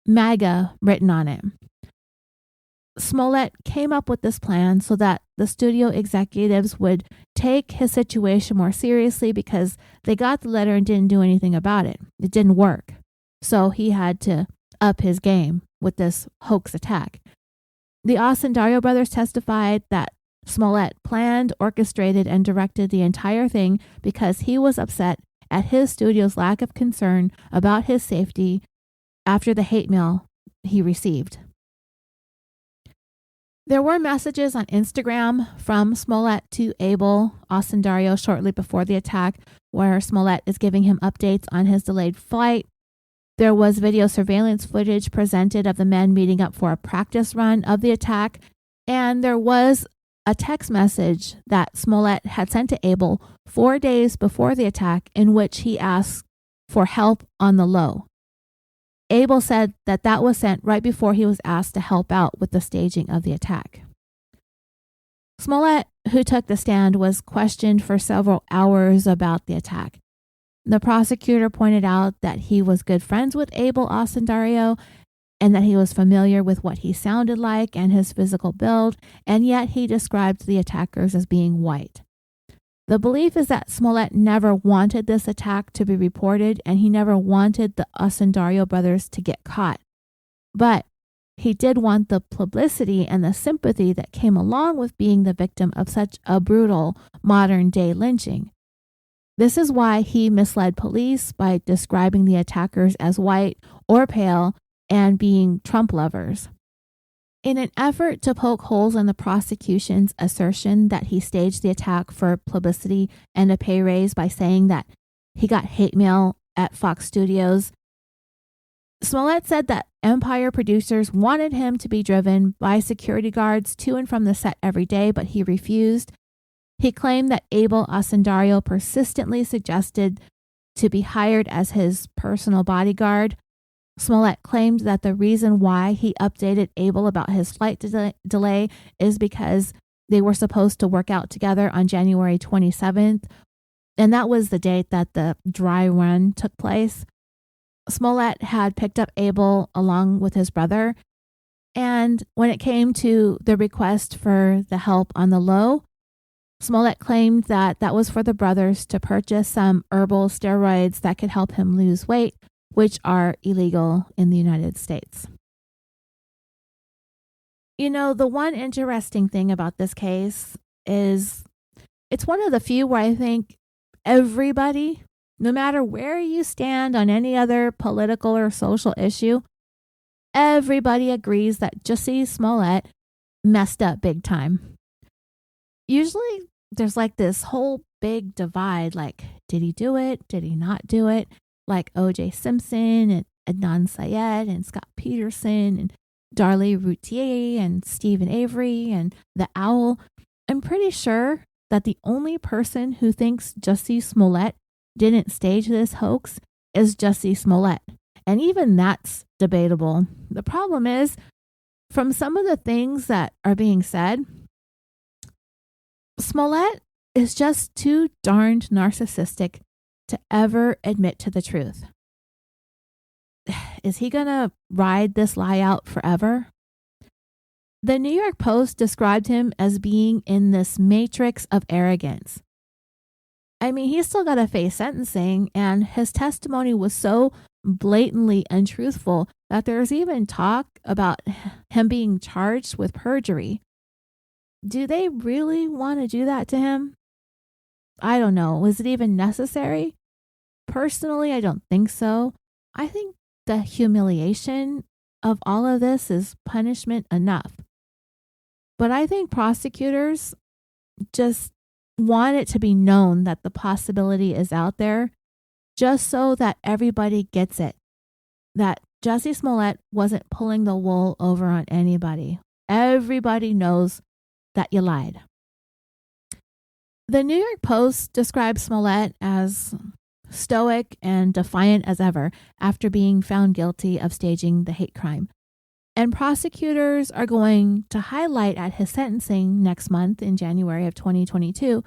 MAGA written on it. Smollett came up with this plan so that the studio executives would take his situation more seriously because they got the letter and didn't do anything about it. It didn't work. So he had to up his game with this hoax attack. The Osundario brothers testified that Smollett planned, orchestrated, and directed the entire thing because he was upset at his studio's lack of concern about his safety after the hate mail he received. There were messages on Instagram from Smollett to Abel Osundario shortly before the attack, where Smollett is giving him updates on his delayed flight. There was video surveillance footage presented of the men meeting up for a practice run of the attack, and there was a text message that Smollett had sent to Abel 4 days before the attack in which he asked for help on the low. Abel said that that was sent right before he was asked to help out with the staging of the attack. Smollett, who took the stand, was questioned for several hours about the attack. The prosecutor pointed out that he was good friends with Abel Osundario and that he was familiar with what he sounded like and his physical build, and yet he described the attackers as being white. The belief is that Smollett never wanted this attack to be reported, and he never wanted the Osundario brothers to get caught. But he did want the publicity and the sympathy that came along with being the victim of such a brutal modern-day lynching. This is why he misled police by describing the attackers as white or pale and being Trump lovers. In an effort to poke holes in the prosecution's assertion that he staged the attack for publicity and a pay raise by saying that he got hate mail at Fox Studios, Smollett said that Empire producers wanted him to be driven by security guards to and from the set every day, but he refused. He claimed that Abel Osundario persistently suggested to be hired as his personal bodyguard. Smollett claimed that the reason why he updated Abel about his flight delay is because they were supposed to work out together on January 27th, and that was the date that the dry run took place. Smollett had picked up Abel along with his brother, and when it came to the request for the help on the low, Smollett claimed that that was for the brothers to purchase some herbal steroids that could help him lose weight, which are illegal in the United States. You know, the one interesting thing about this case is it's one of the few where I think everybody, no matter where you stand on any other political or social issue, everybody agrees that Jussie Smollett messed up big time. Usually there's like this whole big divide, like, did he do it? Did he not do it? Like O.J. Simpson and Adnan Syed and Scott Peterson and Darlie Routier and Stephen Avery and the Owl. I'm pretty sure that the only person who thinks Jussie Smollett didn't stage this hoax is Jussie Smollett. And even that's debatable. The problem is, from some of the things that are being said, Smollett is just too darned narcissistic to ever admit to the truth. Is he going to ride this lie out forever? The New York Post described him as being in this matrix of arrogance. I mean, he's still got to face sentencing, and his testimony was so blatantly untruthful that there's even talk about him being charged with perjury. Do they really want to do that to him? I don't know. Was it even necessary? Personally, I don't think so. I think the humiliation of all of this is punishment enough. But I think prosecutors just want it to be known that the possibility is out there, just so that everybody gets it, that Jussie Smollett wasn't pulling the wool over on anybody. Everybody knows that you lied. The New York Post describes Smollett as stoic and defiant as ever after being found guilty of staging the hate crime. And prosecutors are going to highlight at his sentencing next month in January of 2022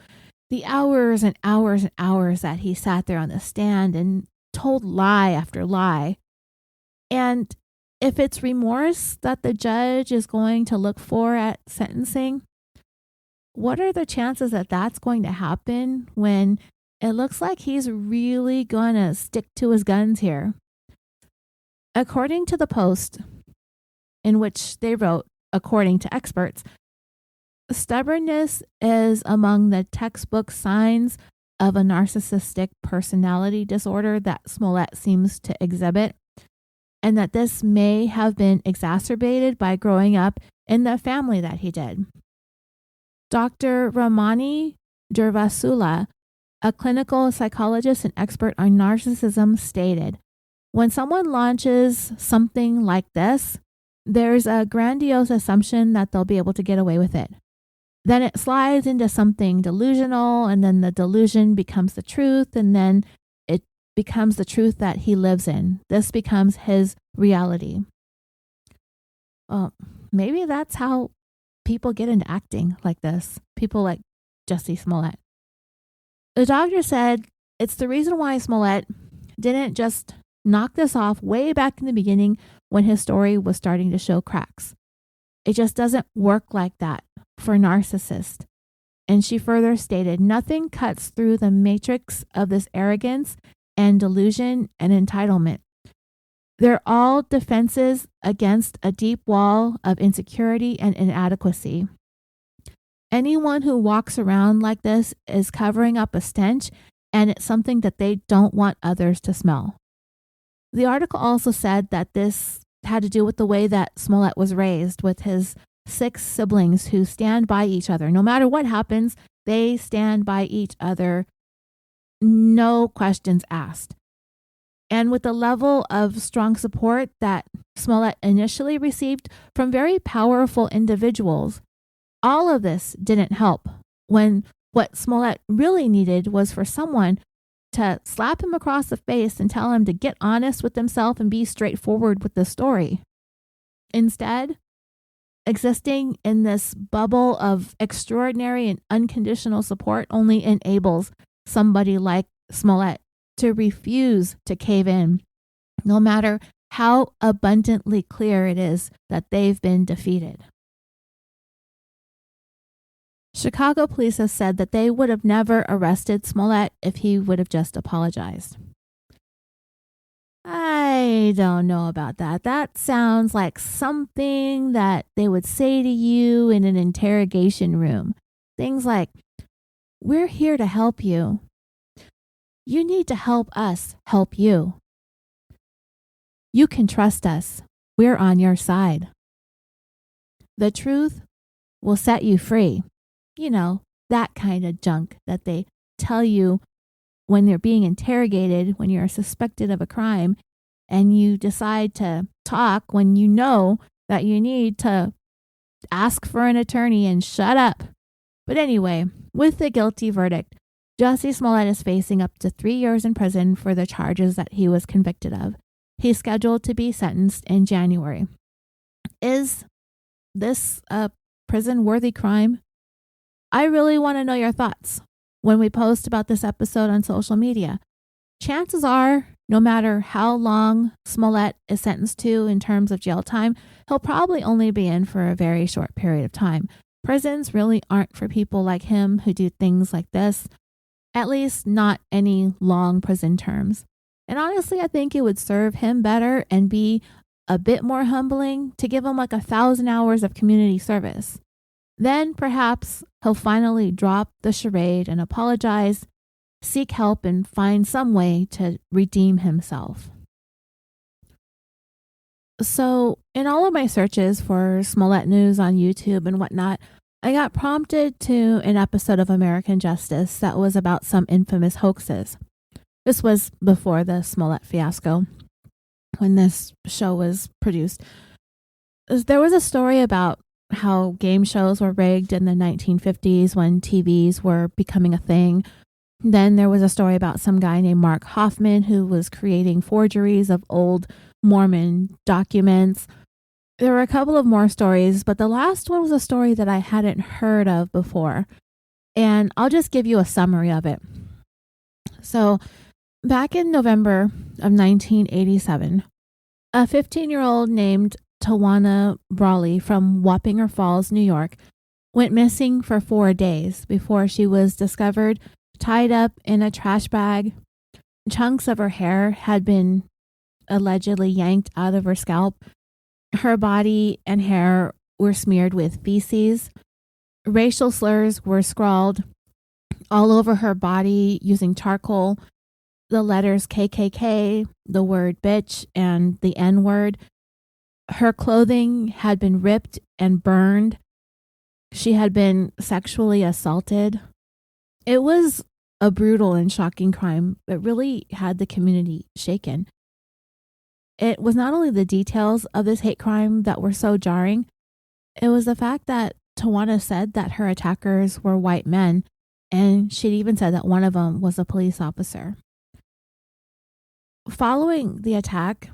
the hours and hours and hours that he sat there on the stand and told lie after lie. And if it's remorse that the judge is going to look for at sentencing, what are the chances that that's going to happen when it looks like he's really going to stick to his guns here? According to the post, in which they wrote, according to experts, stubbornness is among the textbook signs of a narcissistic personality disorder that Smollett seems to exhibit, and that this may have been exacerbated by growing up in the family that he did. Dr. Ramani Durvasula, a clinical psychologist and expert on narcissism, stated, when someone launches something like this, there's a grandiose assumption that they'll be able to get away with it. Then it slides into something delusional, and then the delusion becomes the truth, and then it becomes the truth that he lives in. This becomes his reality. Well, maybe that's how people get into acting like this. People like Jussie Smollett. The doctor said it's the reason why Smollett didn't just knock this off way back in the beginning when his story was starting to show cracks. It just doesn't work like that for narcissists. And she further stated, nothing cuts through the matrix of this arrogance and delusion and entitlement. They're all defenses against a deep wall of insecurity and inadequacy. Anyone who walks around like this is covering up a stench, and it's something that they don't want others to smell. The article also said that this had to do with the way that Smollett was raised, with his 6 siblings who stand by each other. No matter what happens, they stand by each other, no questions asked. And with the level of strong support that Smollett initially received from very powerful individuals, all of this didn't help when what Smollett really needed was for someone to slap him across the face and tell him to get honest with himself and be straightforward with the story. Instead, existing in this bubble of extraordinary and unconditional support only enables somebody like Smollett to refuse to cave in, no matter how abundantly clear it is that they've been defeated. Chicago police have said that they would have never arrested Smollett if he would have just apologized. I don't know about that. That sounds like something that they would say to you in an interrogation room. Things like, we're here to help you. You need to help us help you. You can trust us. We're on your side. The truth will set you free. You know, that kind of junk that they tell you when they're being interrogated, when you're suspected of a crime, and you decide to talk when you know that you need to ask for an attorney and shut up. But anyway, with the guilty verdict, Jussie Smollett is facing up to 3 years in prison for the charges that he was convicted of. He's scheduled to be sentenced in January. Is this a prison-worthy crime? I really want to know your thoughts when we post about this episode on social media. Chances are, no matter how long Smollett is sentenced to in terms of jail time, he'll probably only be in for a very short period of time. Prisons really aren't for people like him who do things like this, at least not any long prison terms. And honestly, I think it would serve him better and be a bit more humbling to give him like 1,000 hours of community service. Then perhaps he'll finally drop the charade and apologize, seek help, and find some way to redeem himself. So in all of my searches for Smollett news on YouTube and whatnot, I got prompted to an episode of American Justice that was about some infamous hoaxes. This was before the Smollett fiasco, when this show was produced. There was a story about how game shows were rigged in the 1950s when TVs were becoming a thing. Then there was a story about some guy named Mark Hoffman who was creating forgeries of old Mormon documents. There were a couple of more stories, but the last one was a story that I hadn't heard of before. And I'll just give you a summary of it. So, back in November of 1987, a 15-year-old named Tawana Brawley from Wappinger Falls, New York, went missing for 4 days before she was discovered tied up in a trash bag. Chunks of her hair had been allegedly yanked out of her scalp. Her body and hair were smeared with feces. Racial slurs were scrawled all over her body using charcoal. The letters KKK, the word bitch, and the N-word. Her clothing had been ripped and burned. She had been sexually assaulted. It was a brutal and shocking crime that really had the community shaken. It was not only the details of this hate crime that were so jarring, it was the fact that Tawana said that her attackers were white men, and she'd even said that one of them was a police officer. Following the attack,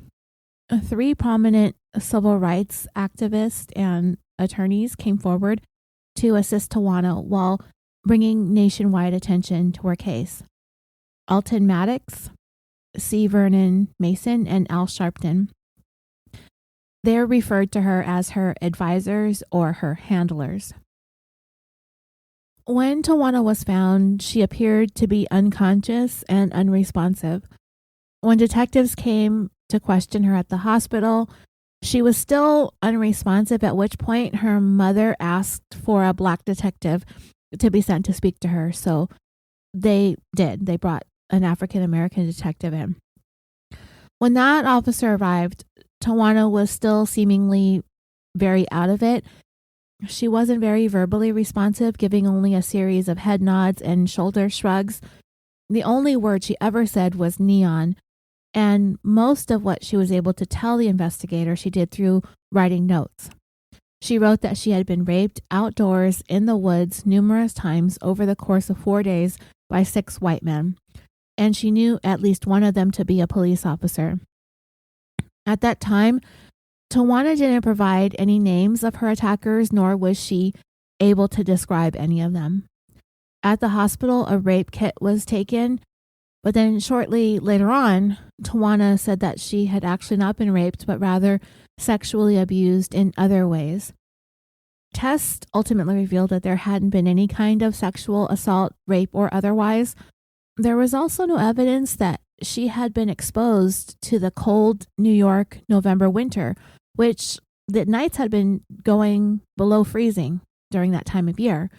3 prominent civil rights activists and attorneys came forward to assist Tawana while bringing nationwide attention to her case. Alton Maddox, C. Vernon Mason, and Al Sharpton. They're referred to her as her advisors or her handlers. When Tawana was found, she appeared to be unconscious and unresponsive. When detectives came to question her at the hospital, she was still unresponsive, at which point her mother asked for a black detective to be sent to speak to her. So they did. They brought an African-American detective in. When that officer arrived, Tawana was still seemingly very out of it. She wasn't very verbally responsive, giving only a series of head nods and shoulder shrugs. The only word she ever said was neon, and most of what she was able to tell the investigator she did through writing notes. She wrote that she had been raped outdoors in the woods numerous times over the course of 4 days by 6 white men, and she knew at least one of them to be a police officer. At that time, Tawana didn't provide any names of her attackers, nor was she able to describe any of them. At the hospital, a rape kit was taken, but then shortly later on, Tawana said that she had actually not been raped, but rather sexually abused in other ways. Tests ultimately revealed that there hadn't been any kind of sexual assault, rape, or otherwise. There was also no evidence that she had been exposed to the cold New York November winter, which the nights had been going below freezing during that time of year.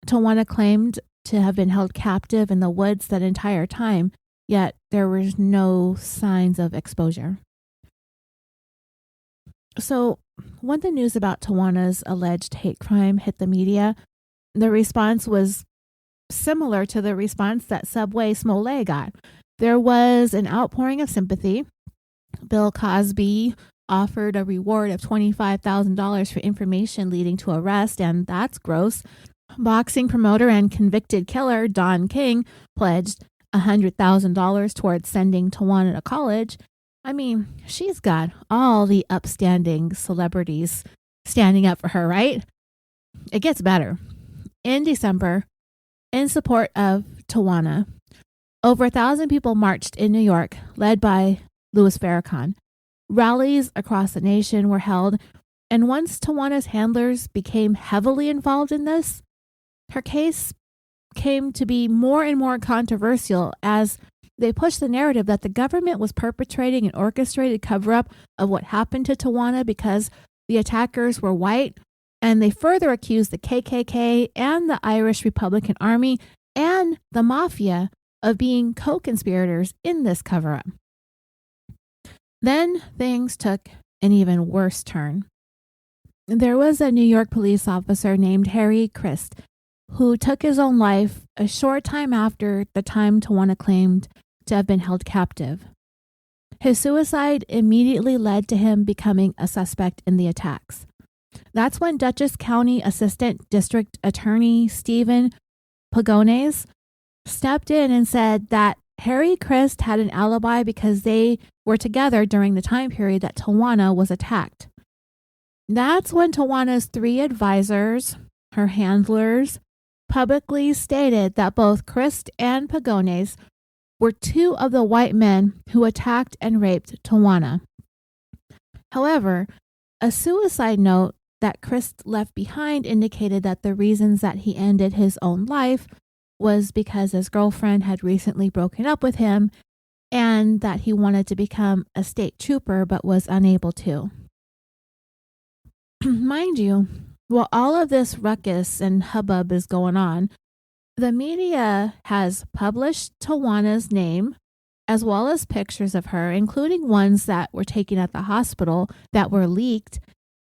Tawana claimed to have been held captive in the woods that entire time, yet there was no signs of exposure. So when the news about Tawana's alleged hate crime hit the media, the response was similar to the response that Subway Smollett got. There was an outpouring of sympathy. Bill Cosby offered a reward of $25,000 for information leading to arrest, and that's gross. Boxing promoter and convicted killer Don King pledged $100,000 towards sending Tawana to college. I mean, she's got all the upstanding celebrities standing up for her, right? It gets better. In December, in support of Tawana, over 1,000 people marched in New York, led by Louis Farrakhan. Rallies across the nation were held, and once Tawana's handlers became heavily involved in this, her case came to be more and more controversial as they pushed the narrative that the government was perpetrating an orchestrated cover-up of what happened to Tawana because the attackers were white, and they further accused the KKK and the Irish Republican Army and the Mafia of being co-conspirators in this cover-up. Then things took an even worse turn. There was a New York police officer named Harry Christ who took his own life a short time after the time Tawana claimed to have been held captive. His suicide immediately led to him becoming a suspect in the attacks. That's when Dutchess County Assistant District Attorney Stephen Pagones stepped in and said that Harry Christ had an alibi because they were together during the time period that Tawana was attacked. That's when Tawana's 3 advisors, her handlers, publicly stated that both Christ and Pagones were 2 of the white men who attacked and raped Tawana. However, a suicide note that Christ left behind indicated that the reasons that he ended his own life was because his girlfriend had recently broken up with him and that he wanted to become a state trooper but was unable to. Mind you, while all of this ruckus and hubbub is going on, the media has published Tawana's name as well as pictures of her, including ones that were taken at the hospital that were leaked,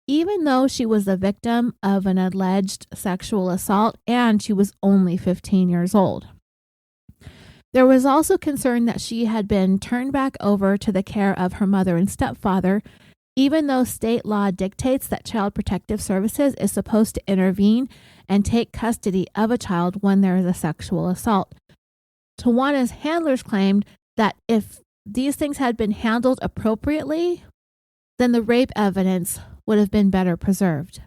even though she was the victim of an alleged sexual assault and she was only 15 years old. There was also concern that she had been turned back over to the care of her mother and stepfather, even though state law dictates that Child Protective Services is supposed to intervene and take custody of a child when there is a sexual assault. Tawana's handlers claimed that if these things had been handled appropriately, then the rape evidence would have been better preserved.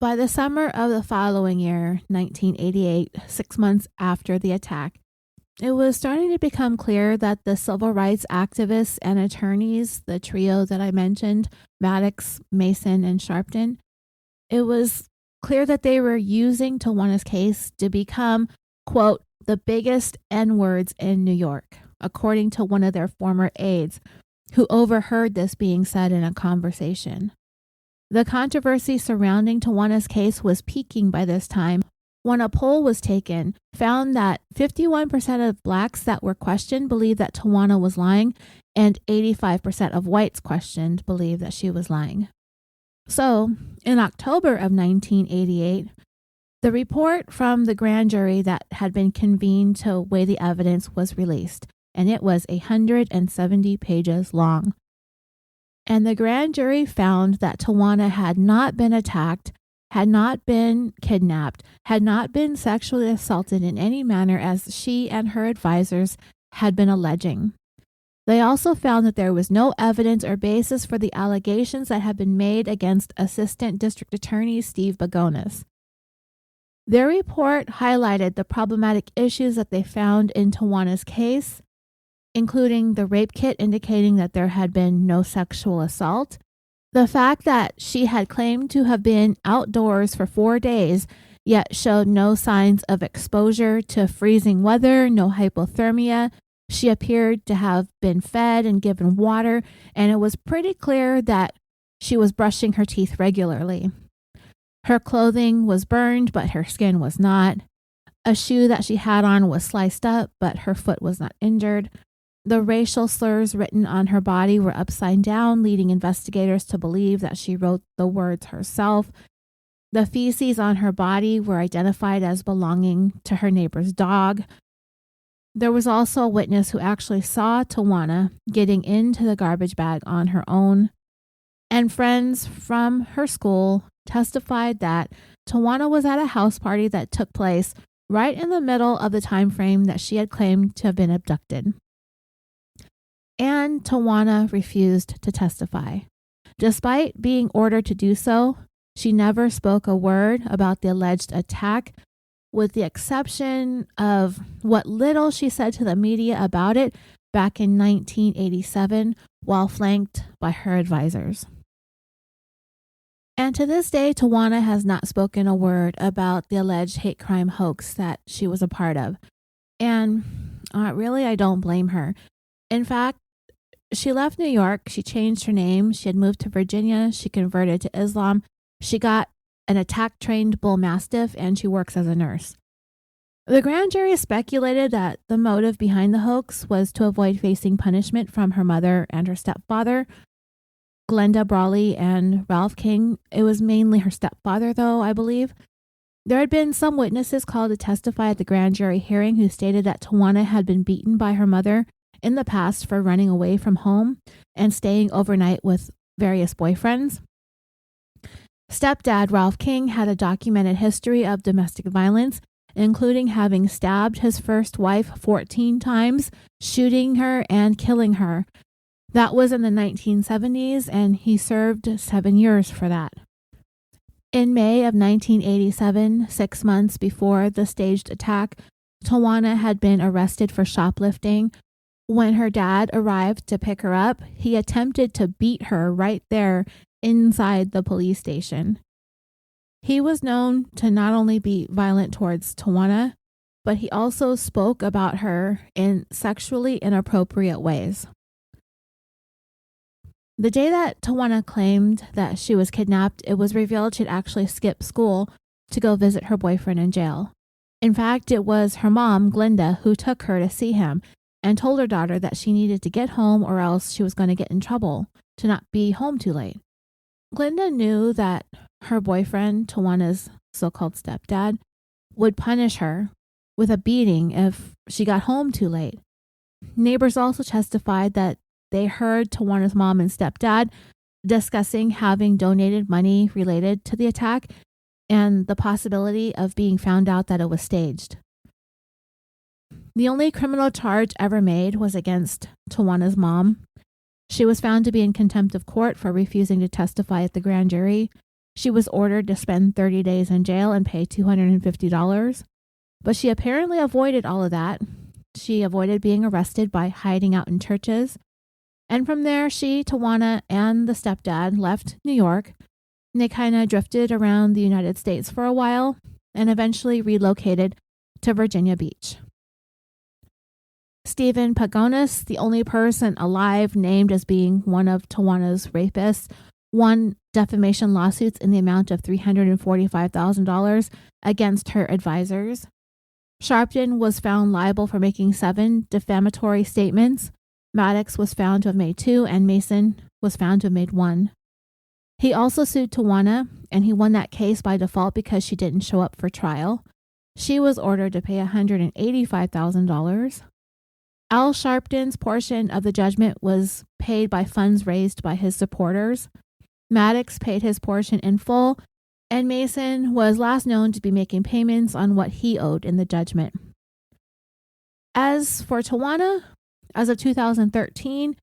By the summer of the following year, 1988, 6 months after the attack, it was starting to become clear that the civil rights activists and attorneys, the trio that I mentioned, Maddox, Mason, and Sharpton, it was clear that they were using Tawana's case to become, quote, the biggest N-words in New York, according to one of their former aides, who overheard this being said in a conversation. The controversy surrounding Tawana's case was peaking by this time, when a poll was taken, found that 51% of blacks that were questioned believed that Tawana was lying, and 85% of whites questioned believed that she was lying. So, in October of 1988, the report from the grand jury that had been convened to weigh the evidence was released, and it was 170 pages long. And the grand jury found that Tawana had not been attacked, had not been kidnapped, had not been sexually assaulted in any manner as she and her advisors had been alleging. They also found that there was no evidence or basis for the allegations that had been made against Assistant District Attorney Steve Bagones. Their report highlighted the problematic issues that they found in Tawana's case, including the rape kit indicating that there had been no sexual assault, the fact that she had claimed to have been outdoors for 4 days, yet showed no signs of exposure to freezing weather, no hypothermia. She appeared to have been fed and given water, and it was pretty clear that she was brushing her teeth regularly. Her clothing was burned, but her skin was not. A shoe that she had on was sliced up, but her foot was not injured. The racial slurs written on her body were upside down, leading investigators to believe that she wrote the words herself. The feces on her body were identified as belonging to her neighbor's dog. There was also a witness who actually saw Tawana getting into the garbage bag on her own. And friends from her school testified that Tawana was at a house party that took place right in the middle of the time frame that she had claimed to have been abducted. And Tawana refused to testify. Despite being ordered to do so, she never spoke a word about the alleged attack, with the exception of what little she said to the media about it back in 1987 while flanked by her advisors. And to this day, Tawana has not spoken a word about the alleged hate crime hoax that she was a part of. And really, I don't blame her. In fact, she left New York, she changed her name, she had moved to Virginia, she converted to Islam, she got an attack-trained bull mastiff, and she works as a nurse. The grand jury speculated that the motive behind the hoax was to avoid facing punishment from her mother and her stepfather, Glenda Brawley and Ralph King. It was mainly her stepfather, though, I believe. There had been some witnesses called to testify at the grand jury hearing who stated that Tawana had been beaten by her mother in the past for running away from home and staying overnight with various boyfriends. Stepdad Ralph King had a documented history of domestic violence, including having stabbed his first wife 14 times, shooting her, and killing her. That was in the 1970s, and he served 7 years for that. In May of 1987, 6 months before the staged attack, Tawana had been arrested for shoplifting. When her dad arrived to pick her up, he attempted to beat her right there inside the police station. He was known to not only be violent towards Tawana, but he also spoke about her in sexually inappropriate ways. The day that Tawana claimed that she was kidnapped, it was revealed she'd actually skipped school to go visit her boyfriend in jail. In fact, it was her mom, Glenda, who took her to see him and told her daughter that she needed to get home or else she was going to get in trouble to not be home too late. Glenda knew that her boyfriend, Tawana's so-called stepdad, would punish her with a beating if she got home too late. Neighbors also testified that they heard Tawana's mom and stepdad discussing having donated money related to the attack and the possibility of being found out that it was staged. The only criminal charge ever made was against Tawana's mom. She was found to be in contempt of court for refusing to testify at the grand jury. She was ordered to spend 30 days in jail and pay $250. But she apparently avoided all of that. She avoided being arrested by hiding out in churches. And from there, she, Tawana, and the stepdad left New York. And they kind of drifted around the United States for a while and eventually relocated to Virginia Beach. Stephen Pagonis, the only person alive named as being one of Tawana's rapists, won defamation lawsuits in the amount of $345,000 against her advisors. Sharpton was found liable for making 7 defamatory statements. Maddox was found to have made 2, and Mason was found to have made 1. He also sued Tawana, and he won that case by default because she didn't show up for trial. She was ordered to pay $185,000. Al Sharpton's portion of the judgment was paid by funds raised by his supporters. Maddox paid his portion in full, and Mason was last known to be making payments on what he owed in the judgment. As for Tawana, as of 2013,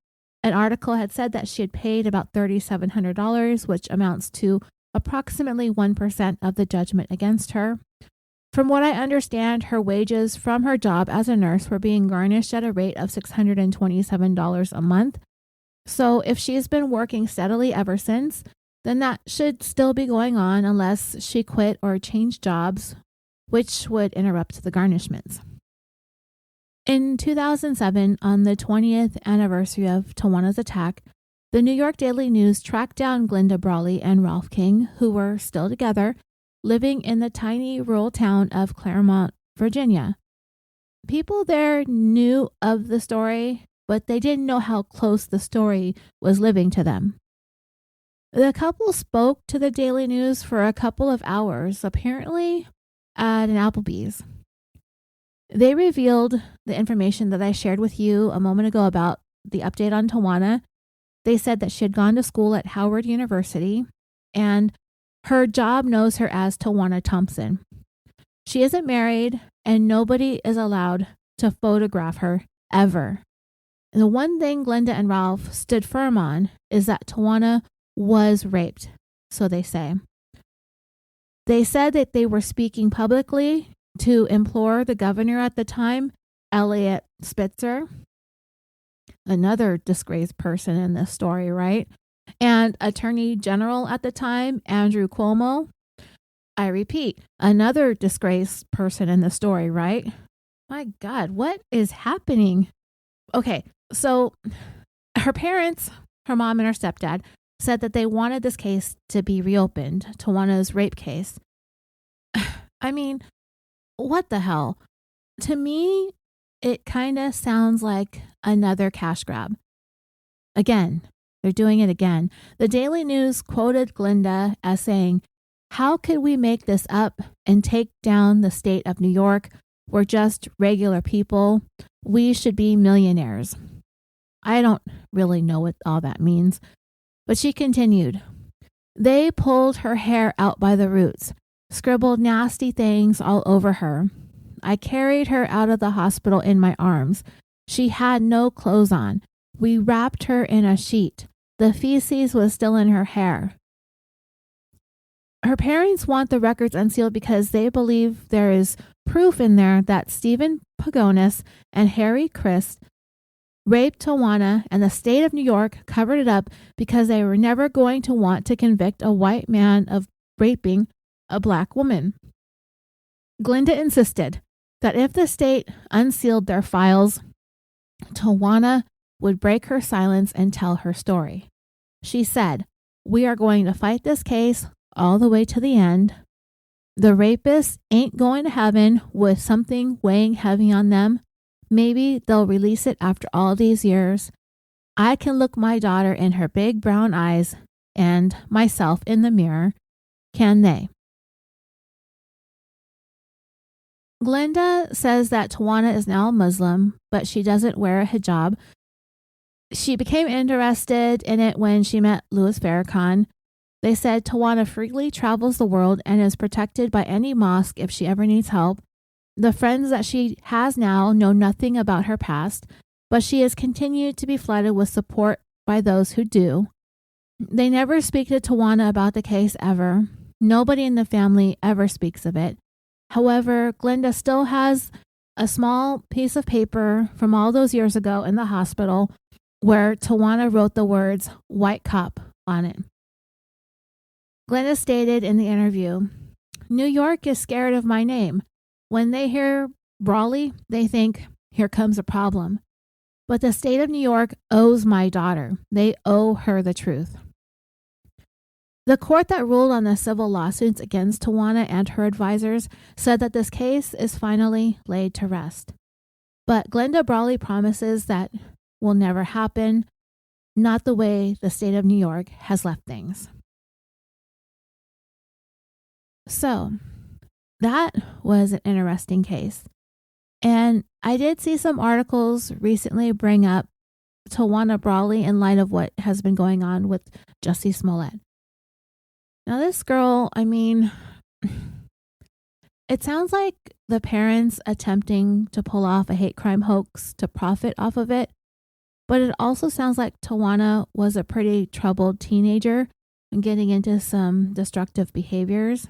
an article had said that she had paid about $3,700, which amounts to approximately 1% of the judgment against her. From what I understand, her wages from her job as a nurse were being garnished at a rate of $627 a month. So if she's been working steadily ever since, then that should still be going on unless she quit or changed jobs, which would interrupt the garnishments. In 2007, on the 20th anniversary of Tawana's attack, the New York Daily News tracked down Glenda Brawley and Ralph King, who were still together, living in the tiny rural town of Claremont, Virginia. People there knew of the story, but they didn't know how close the story was living to them. The couple spoke to the Daily News for a couple of hours, apparently at an Applebee's. They revealed the information that I shared with you a moment ago about the update on Tawana. They said that she had gone to school at Howard University, and her job knows her as Tawana Thompson. She isn't married, and nobody is allowed to photograph her ever. And the one thing Glenda and Ralph stood firm on is that Tawana was raped, so they say. They said that they were speaking publicly to implore the governor at the time, Eliot Spitzer, another disgraced person in this story, right? And Attorney General at the time, Andrew Cuomo. I repeat, another disgraced person in the story, right? My God, what is happening? Okay, so her parents, her mom and her stepdad, said that they wanted this case to be reopened, Tawana's rape case. I mean, what the hell? To me, it kind of sounds like another cash grab. Again, they're doing it again. The Daily News quoted Glenda as saying, "How could we make this up and take down the state of New York? We're just regular people. We should be millionaires." I don't really know what all that means. But she continued, "They pulled her hair out by the roots, scribbled nasty things all over her. I carried her out of the hospital in my arms. She had no clothes on. We wrapped her in a sheet. The feces was still in her hair." Her parents want the records unsealed because they believe there is proof in there that Stephen Pagonis and Harry Christ raped Tawana, and the state of New York covered it up because they were never going to want to convict a white man of raping a black woman. Glenda insisted that if the state unsealed their files, Tawana would break her silence and tell her story. She said, "We are going to fight this case all the way to the end. The rapists ain't going to heaven with something weighing heavy on them. Maybe they'll release it after all these years. I can look my daughter in her big brown eyes and myself in the mirror. Can they?" Glenda says that Tawana is now a Muslim, but she doesn't wear a hijab. She became interested in it when she met Louis Farrakhan. They said Tawana freely travels the world and is protected by any mosque if she ever needs help. The friends that she has now know nothing about her past, but she has continued to be flooded with support by those who do. They never speak to Tawana about the case ever. Nobody in the family ever speaks of it. However, Glenda still has a small piece of paper from all those years ago in the hospital where Tawana wrote the words "white cop" on it. Glenda stated in the interview, "New York is scared of my name. When they hear Brawley, they think, here comes a problem. But the state of New York owes my daughter. They owe her the truth." The court that ruled on the civil lawsuits against Tawana and her advisors said that this case is finally laid to rest. But Glenda Brawley promises that will never happen, not the way the state of New York has left things. So, that was an interesting case. And I did see some articles recently bring up Tawana Brawley in light of what has been going on with Jussie Smollett. Now, this girl, it sounds like the parents attempting to pull off a hate crime hoax to profit off of it, but it also sounds like Tawana was a pretty troubled teenager and getting into some destructive behaviors.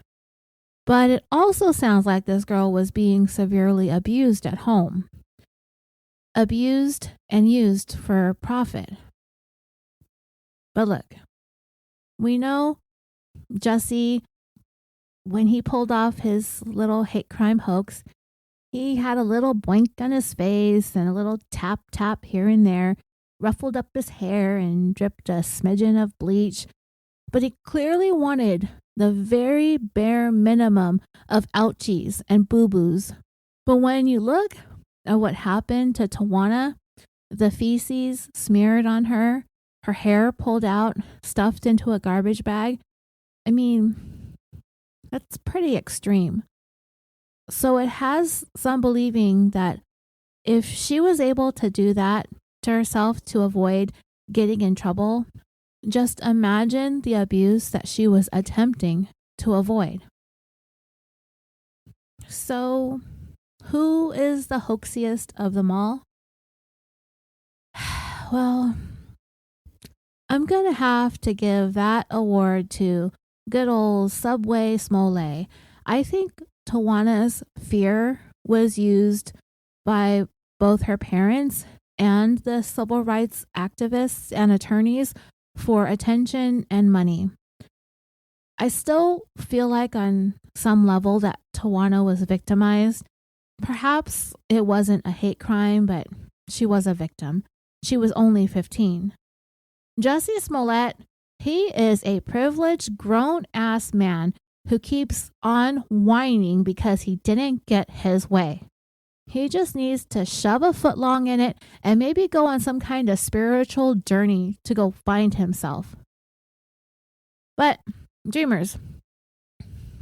But it also sounds like this girl was being severely abused at home. Abused and used for profit. But look, we know Jussie, when he pulled off his little hate crime hoax, he had a little boink on his face and a little tap here and there, ruffled up his hair and dripped a smidgen of bleach. But he clearly wanted the very bare minimum of ouchies and boo-boos. But when you look at what happened to Tawana, the feces smeared on her, her hair pulled out, stuffed into a garbage bag, that's pretty extreme. So it has some believing that if she was able to do that to herself to avoid getting in trouble, just imagine the abuse that she was attempting to avoid. So, who is the hoaxiest of them all? Well, I'm going to have to give that award to good old Subway Smollett. I think Tawana's fear was used by both her parents and the civil rights activists and attorneys for attention and money. I still feel like on some level that Tawana was victimized. Perhaps it wasn't a hate crime, but she was a victim. She was only 15. Jussie Smollett, he is a privileged grown-ass man who keeps on whining because he didn't get his way. He just needs to shove a footlong in it and maybe go on some kind of spiritual journey to go find himself. But, dreamers,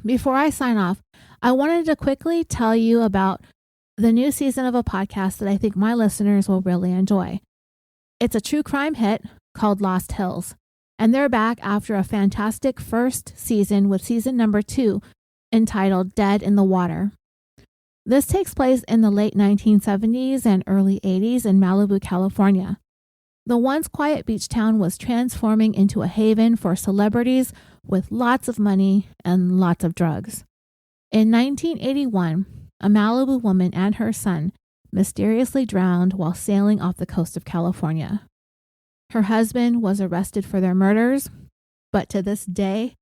before I sign off, I wanted to quickly tell you about the new season of a podcast that I think my listeners will really enjoy. It's a true crime hit called Lost Hills, and they're back after a fantastic first season with season number 2 entitled Dead in the Water. This takes place in the late 1970s and early 80s in Malibu, California. The once quiet beach town was transforming into a haven for celebrities with lots of money and lots of drugs. In 1981, a Malibu woman and her son mysteriously drowned while sailing off the coast of California. Her husband was arrested for their murders, but to this day,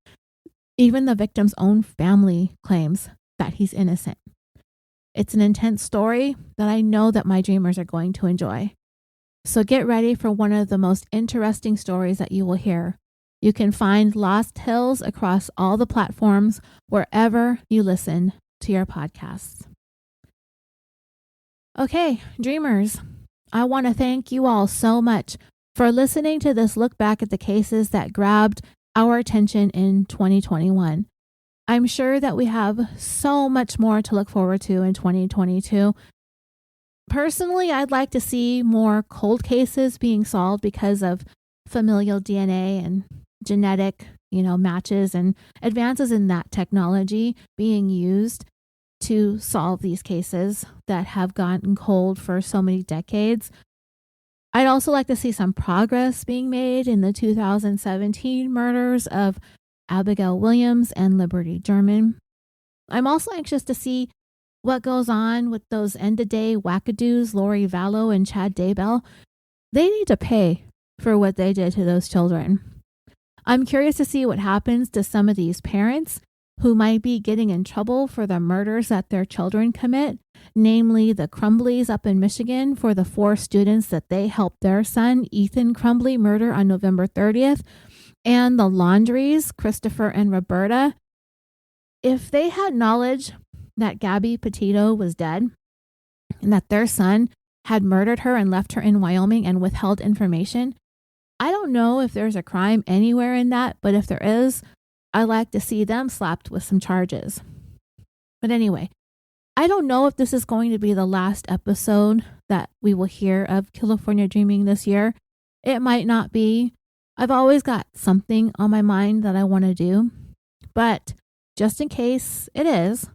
even the victim's own family claims that he's innocent. It's an intense story that I know that my dreamers are going to enjoy. So get ready for one of the most interesting stories that you will hear. You can find Lost Hills across all the platforms wherever you listen to your podcasts. Okay, dreamers, I want to thank you all so much for listening to this look back at the cases that grabbed our attention in 2021. I'm sure that we have so much more to look forward to in 2022. Personally, I'd like to see more cold cases being solved because of familial DNA and genetic, matches and advances in that technology being used to solve these cases that have gotten cold for so many decades. I'd also like to see some progress being made in the 2017 murders of Abigail Williams and Liberty German. I'm also anxious to see what goes on with those end-of-day wackadoos, Lori Vallow and Chad Daybell. They need to pay for what they did to those children. I'm curious to see what happens to some of these parents who might be getting in trouble for the murders that their children commit, namely the Crumbleys up in Michigan for the 4 students that they helped their son, Ethan Crumbly, murder on November 30th, and the Laundries, Christopher and Roberta. If they had knowledge that Gabby Petito was dead and that their son had murdered her and left her in Wyoming and withheld information, I don't know if there's a crime anywhere in that, but if there is, I'd like to see them slapped with some charges. But anyway, I don't know if this is going to be the last episode that we will hear of Killafornia Dreaming this year. It might not be. I've always got something on my mind that I want to do. But just in case it is,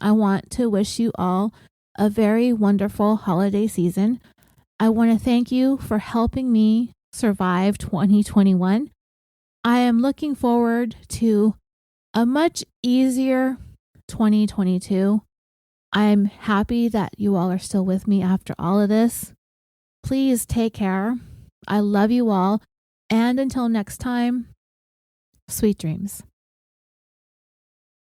I want to wish you all a very wonderful holiday season. I want to thank you for helping me survive 2021. I am looking forward to a much easier 2022. I'm happy that you all are still with me after all of this. Please take care. I love you all. And until next time, sweet dreams.